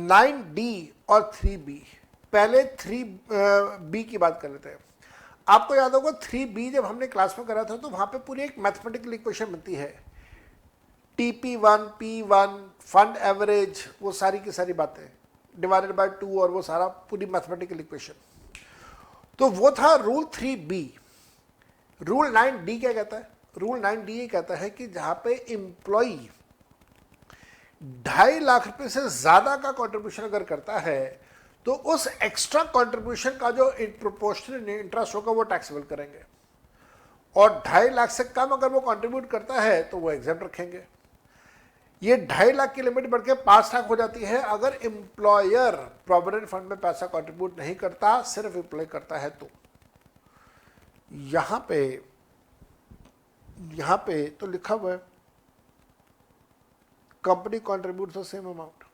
9D और 3B, पहले 3B की बात कर लेते हैं। आपको याद होगा 3B जब हमने क्लास में करा था तो वहाँ पे पूरी एक मैथमेटिकल इक्वेशन बनती है, TP1 P1 फंड एवरेज, वो सारी की सारी बातें डिवाइडेड बाय 2 और वो सारा पूरी मैथमेटिकल इक्वेशन। तो वो था रूल 3B। रूल 9D क्या कहता है? रूल 9D ये कहता है कि जहाँ पे एम्प्लॉई 2.5 लाख रुपए से ज़्यादा का कॉन्ट्रीब्यूशन अगर करता है तो उस एक्स्ट्रा कंट्रीब्यूशन का जो प्रोपोर्शनल इंटरेस्ट होगा वो टैक्सेबल करेंगे, और 2.5 लाख से कम अगर वो कंट्रीब्यूट करता है तो वो एग्जेम्प्ट रखेंगे। ये 2.5 लाख की लिमिट बढ़ के 5 लाख हो जाती है अगर एम्प्लॉयर प्रोविडेंट फंड में पैसा कंट्रीब्यूट नहीं करता, सिर्फ एम्प्लॉय करता है। तो यहाँ पे तो लिखा हुआ है company contribute the same amount,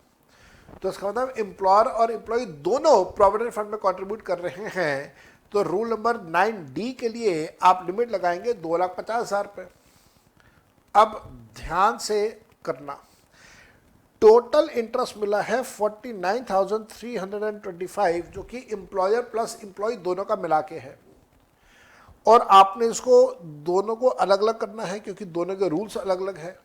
तो इसका मतलब एम्प्लॉयर और एम्प्लॉय दोनों प्रोविडेंट फंड में कंट्रीब्यूट कर रहे हैं। तो रूल नंबर 9D के लिए आप लिमिट लगाएंगे 2,50,000 रुपये। अब ध्यान से करना, टोटल इंटरेस्ट मिला है 49,325, जो कि एम्प्लॉयर प्लस एम्प्लॉय दोनों का मिला के है। और आपने इसको दोनों को अलग अलग करना है क्योंकि दोनों के रूल्स अलग अलग हैं।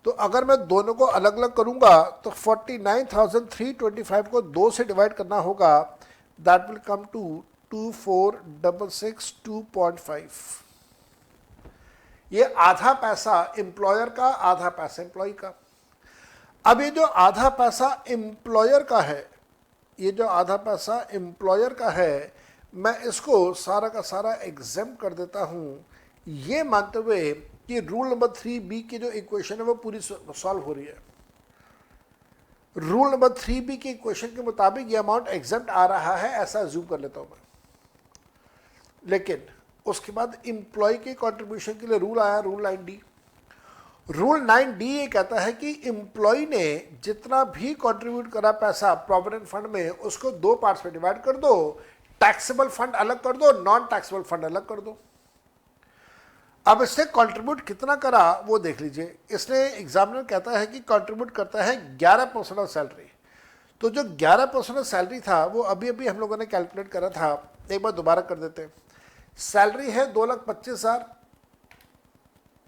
तो अगर मैं दोनों को अलग अलग करूंगा तो 49,325 को 2 से डिवाइड करना होगा, दैट विल कम टू 24,662.5। ये आधा पैसा एम्प्लॉयर का, आधा पैसा एम्प्लॉय का। अब ये जो आधा पैसा एम्प्लॉयर का है, ये जो आधा पैसा एम्प्लॉयर का है, मैं इसको सारा का सारा एग्जेम्प्ट कर देता हूँ, ये मानते हुए कि रूल नंबर 3B की जो इक्वेशन है वो पूरी सॉल्व हो रही है। रूल नंबर 3B की इक्वेशन के मुताबिक ये अमाउंट एग्जेम्प्ट आ रहा है, ऐसा अज्यूम कर लेता हूँ मैं। लेकिन उसके बाद एम्प्लॉय के कंट्रीब्यूशन के लिए रूल आया, रूल 9D। रूल 9D ये कहता है कि एम्प्लॉय ने जितना भी कंट्रीब्यूट करा पैसा प्रोविडेंट फंड में, उसको 2 पार्ट्स में डिवाइड कर दो, टैक्सेबल फंड अलग कर दो, नॉन टैक्सेबल फंड अलग कर दो। अब इसने कंट्रीब्यूट कितना करा वो देख लीजिए। इसने एग्जामिनर कहता है कि कंट्रीब्यूट करता है 11% ऑफ सैलरी। तो जो 11% ऑफ सैलरी था वो अभी अभी हम लोगों ने कैलकुलेट करा था, एक बार दोबारा कर देते हैं। सैलरी है 2,25,000।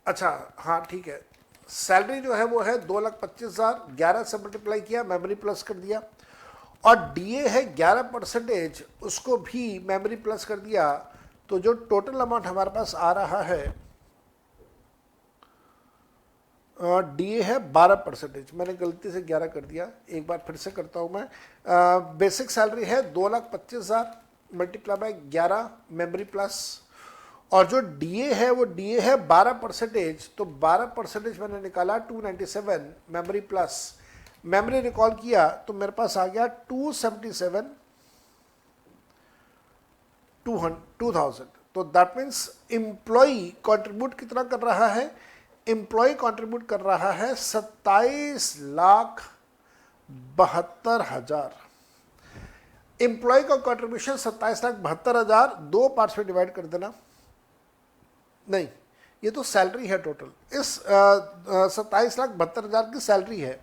अच्छा हाँ ठीक है, सैलरी जो है वो है 2,25,000, 11 से मल्टीप्लाई किया, मेमोरी प्लस कर दिया, और डीए है 11%, उसको भी मेमोरी प्लस कर दिया। तो जो टोटल अमाउंट हमारे पास आ रहा है, डीए है 12%, मैंने गलती से 11 कर दिया, एक बार फिर से करता हूँ मैं। बेसिक सैलरी है 2,25,000 मल्टीप्लाई बाय 11 मेमोरी प्लस, और जो डीए है वो डीए है 12%, तो 12% मैंने निकाला 297 मेमोरी प्लस, मेमोरी रिकॉल किया तो मेरे पास आ गया 277,200। तो दैट मीन्स एम्प्लॉय कंट्रीब्यूट कितना कर रहा है, एम्प्लॉय कंट्रीब्यूट कर रहा है 27,72,000। एम्प्लॉय का कंट्रीब्यूशन 27,72,000 2 पार्ट्स में डिवाइड कर देना। नहीं, ये तो सैलरी है टोटल, इस 27,72,000 की सैलरी है।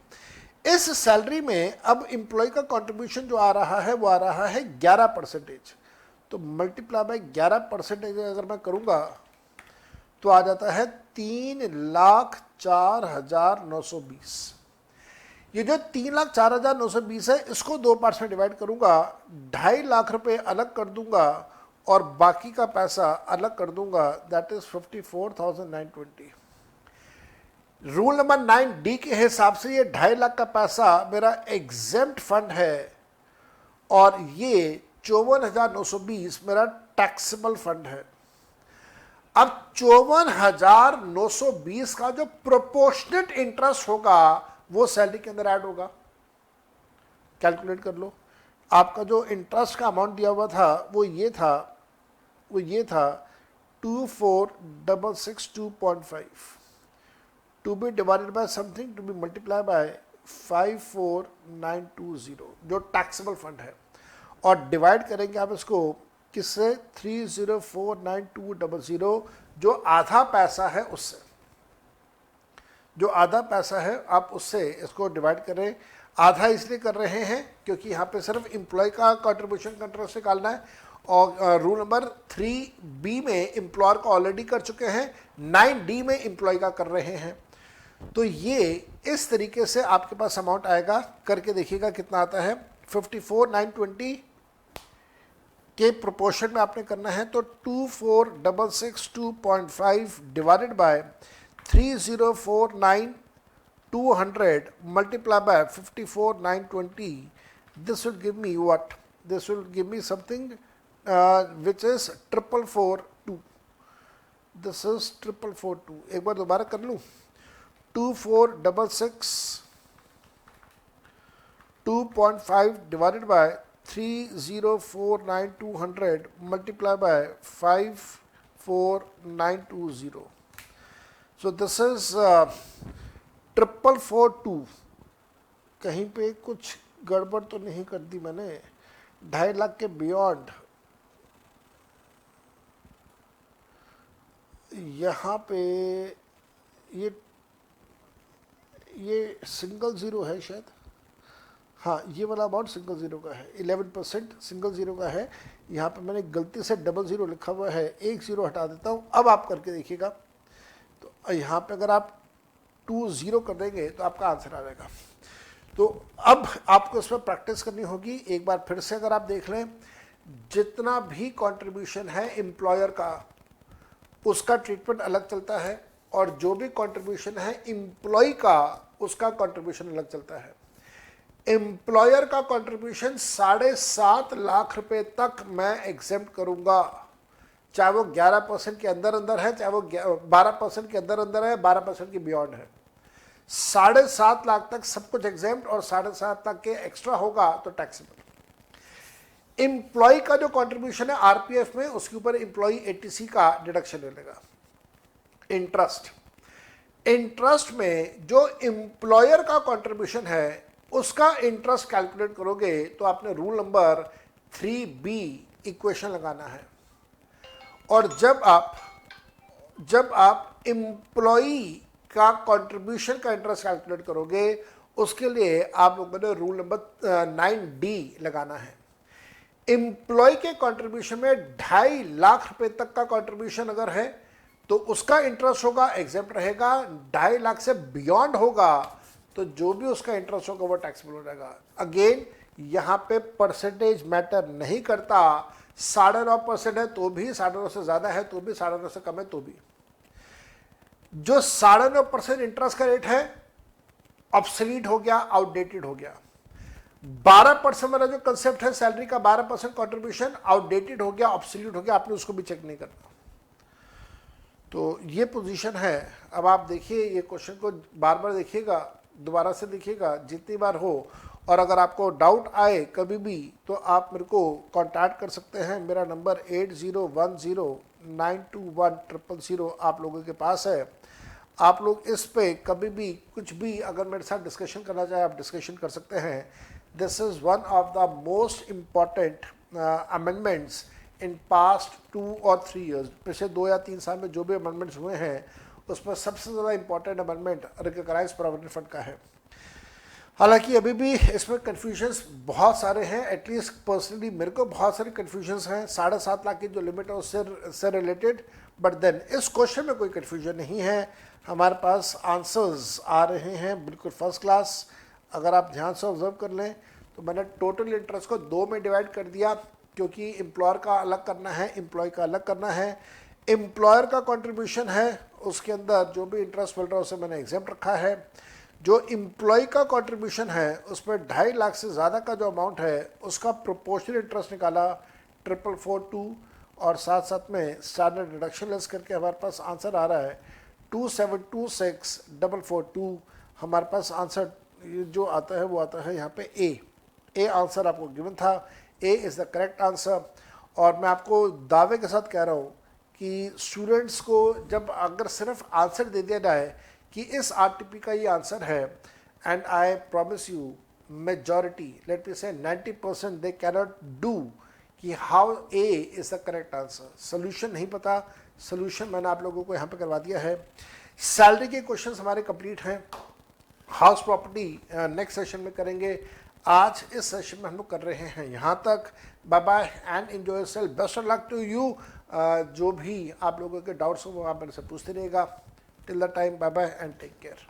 इस सैलरी में अब एम्प्लॉय का कंट्रीब्यूशन जो आ रहा है वो आ रहा है 11%। तो मल्टीप्लाई बाय 11% अगर मैं करूंगा तो आ जाता है 3,04,920। ये जो 3,04,920 है, इसको 2 पार्ट्स में डिवाइड करूंगा, 2.5 लाख रुपए अलग कर दूंगा और बाकी का पैसा अलग कर दूंगा, that is 54,920। Rule number 9D के हिसाब से ये 2.5 लाख का पैसा मेरा एग्जेम्प्ट फंड है और ये 54,920 मेरा टैक्सेबल फंड है। अब 54,920 का जो प्रोपोर्शनेट इंटरेस्ट होगा वो सैलरी के अंदर ऐड होगा। कैलकुलेट कर लो, आपका जो इंटरेस्ट का अमाउंट दिया हुआ था वो ये था 24,662.5 to be divided by something to be multiply by 54,920 जो टैक्सेबल फंड है, और डिवाइड करेंगे आप इसको किससे, 304,9200 जो आधा पैसा है उससे। जो आधा पैसा है आप उससे इसको डिवाइड करें। आधा इसलिए कर रहे हैं क्योंकि यहाँ पे सिर्फ एम्प्लॉय का कंट्रीब्यूशन कंट्रोल निकालना है, और रूल नंबर 3B में एम्प्लॉयर का ऑलरेडी कर चुके हैं, 9D में एम्प्लॉय का कर रहे हैं। तो ये इस तरीके से आपके पास अमाउंट आएगा, करके देखिएगा कितना आता है। 54,920 के प्रोपोर्शन में आपने करना है, तो 24,662.5 divided by 3,04,9,200 multiply by 54,920, this will give me what? This will give me something which is 4,442. This is 4,442. एक बार दोबारा कर लूँ, 24,662.5 divided by 3,04,9,200 multiplied by 54,920. So this is 4,442. कहीं पे कुछ गड़बड़ तो नहीं कर दी मैंने, 2.5 लाख के बियॉन्ड। यहाँ पे ये सिंगल ज़ीरो है शायद, हाँ, ये वाला अमाउंट सिंगल ज़ीरो का है, 11% सिंगल ज़ीरो का है। यहाँ पे मैंने गलती से डबल ज़ीरो लिखा हुआ है, एक ज़ीरो हटा देता हूँ। अब आप करके देखिएगा, तो यहाँ पे अगर आप 20 कर देंगे तो आपका आंसर आ जाएगा। तो अब आपको इसमें प्रैक्टिस करनी होगी। एक बार फिर से अगर आप देख लें, जितना भी कंट्रीब्यूशन है एम्प्लॉयर का, उसका ट्रीटमेंट अलग चलता है, और जो भी कंट्रीब्यूशन है एम्प्लॉय का, उसका कंट्रीब्यूशन अलग चलता है। एम्प्लॉयर का कंट्रीब्यूशन 7.5 लाख रुपए तक मैं एग्जेम्प्ट करूंगा, चाहे वो 11% के अंदर अंदर है, चाहे वो 12% के अंदर अंदर है, 12% के बियॉन्ड है। 7.5 लाख तक सब कुछ एग्जेम्प्ट, और 7.5 लाख के एक्स्ट्रा होगा तो टैक्सेबल। एम्प्लॉय का जो कंट्रीब्यूशन है आरपीएफ में, उसके ऊपर एम्प्लॉय एटीसी का डिडक्शन ले लेगा। इंटरेस्ट में जो एम्प्लॉयर का कंट्रीब्यूशन है उसका इंटरेस्ट कैलकुलेट करोगे तो आपने रूल नंबर 3B इक्वेशन लगाना है। और जब आप एम्प्लॉई का कंट्रीब्यूशन का इंटरेस्ट कैलकुलेट करोगे, उसके लिए आप लोगों ने रूल नंबर 9D लगाना है। एम्प्लॉय के कंट्रीब्यूशन में 2.5 लाख रुपए तक का कंट्रीब्यूशन अगर है तो उसका इंटरेस्ट होगा, एग्जेम्प्ट रहेगा। 2.5 लाख से बियॉन्ड होगा तो जो भी उसका इंटरेस्ट होगा वो टैक्सेबल हो जाएगा। अगेन यहाँ पे परसेंटेज मैटर नहीं करता, 9.5% है तो भी, 9.5 से ज़्यादा है तो भी, 9.5 से कम है तो भी। जो 9.5% इंटरेस्ट का रेट है ऑब्सोलीट हो गया, आउटडेटेड हो गया। 12% वाला जो कंसेप्ट है सैलरी का, 12% कंट्रीब्यूशन आउटडेटेड हो गया, ऑब्सोलीट हो गया, आपने उसको भी चेक नहीं करना। तो ये पोजीशन है। अब आप देखिए, ये क्वेश्चन को बार बार देखिएगा, दोबारा से देखिएगा जितनी बार हो, और अगर आपको डाउट आए कभी भी तो आप मेरे को कांटेक्ट कर सकते हैं। मेरा नंबर 8010921000 आप लोगों के पास है। आप लोग इस पे कभी भी कुछ भी अगर मेरे साथ डिस्कशन करना चाहे आप डिस्कशन कर सकते हैं। This is one of the most important amendments in past 2 और 3 ईयर्स। पिछले 2 या 3 साल में जो भी अमेंडमेंट्स हुए हैं उसमें सबसे ज़्यादा important amendment recognised provident fund का है। हालांकि अभी भी इसमें कन्फ्यूजन्स बहुत सारे हैं, एटलीस्ट पर्सनली मेरे को बहुत सारे कन्फ्यूजन्स हैं 7.5 लाख की जो लिमिट है उससे रिलेटेड। बट देन इस क्वेश्चन में कोई कन्फ्यूजन नहीं है, हमारे पास आंसर्स आ रहे हैं बिल्कुल फर्स्ट क्लास। अगर आप ध्यान से ऑब्जर्व कर लें तो मैंने टोटल इंटरेस्ट को 2 में डिवाइड कर दिया, क्योंकि एम्प्लॉयर का अलग करना है, एम्प्लॉय का अलग करना है। एम्प्लॉयर का कंट्रीब्यूशन है उसके अंदर जो भी इंटरेस्ट मिल रहा है उसे मैंने एग्जेम्प्ट रखा है। जो एम्प्लॉय का कंट्रीब्यूशन है उसमें 2.5 लाख से ज़्यादा का जो अमाउंट है उसका प्रोपोर्शनल इंटरेस्ट निकाला 4442, और साथ साथ में स्टैंडर्ड डिडक्शन लेस करके हमारे पास आंसर आ रहा है 2726442। हमारे पास आंसर जो आता है वो आता है यहाँ पे ए आंसर आपको गिवन था। A is the correct answer. और मैं आपको दावे के साथ कह रहा हूँ कि स्टूडेंट्स को जब अगर सिर्फ आंसर दे दिया जाए कि इस आरटीपी का ये आंसर है, and I promise you majority, let me से 90% दे कैनॉट डू कि how A is the correct answer. Solution नहीं पता, सोल्यूशन मैंने आप लोगों को यहाँ पे करवा दिया है। सैलरी के क्वेश्चंस हमारे कंप्लीट हैं। हाउस प्रॉपर्टी नेक्स्ट सेशन में करेंगे। आज इस सेशन में हम लोग कर रहे हैं यहाँ तक। Bye bye and enjoy yourself, best of luck to you. जो भी आप लोगों के डाउट्स हो वो आप मेरे से पूछते रहिएगा। Till the time, bye bye and take care.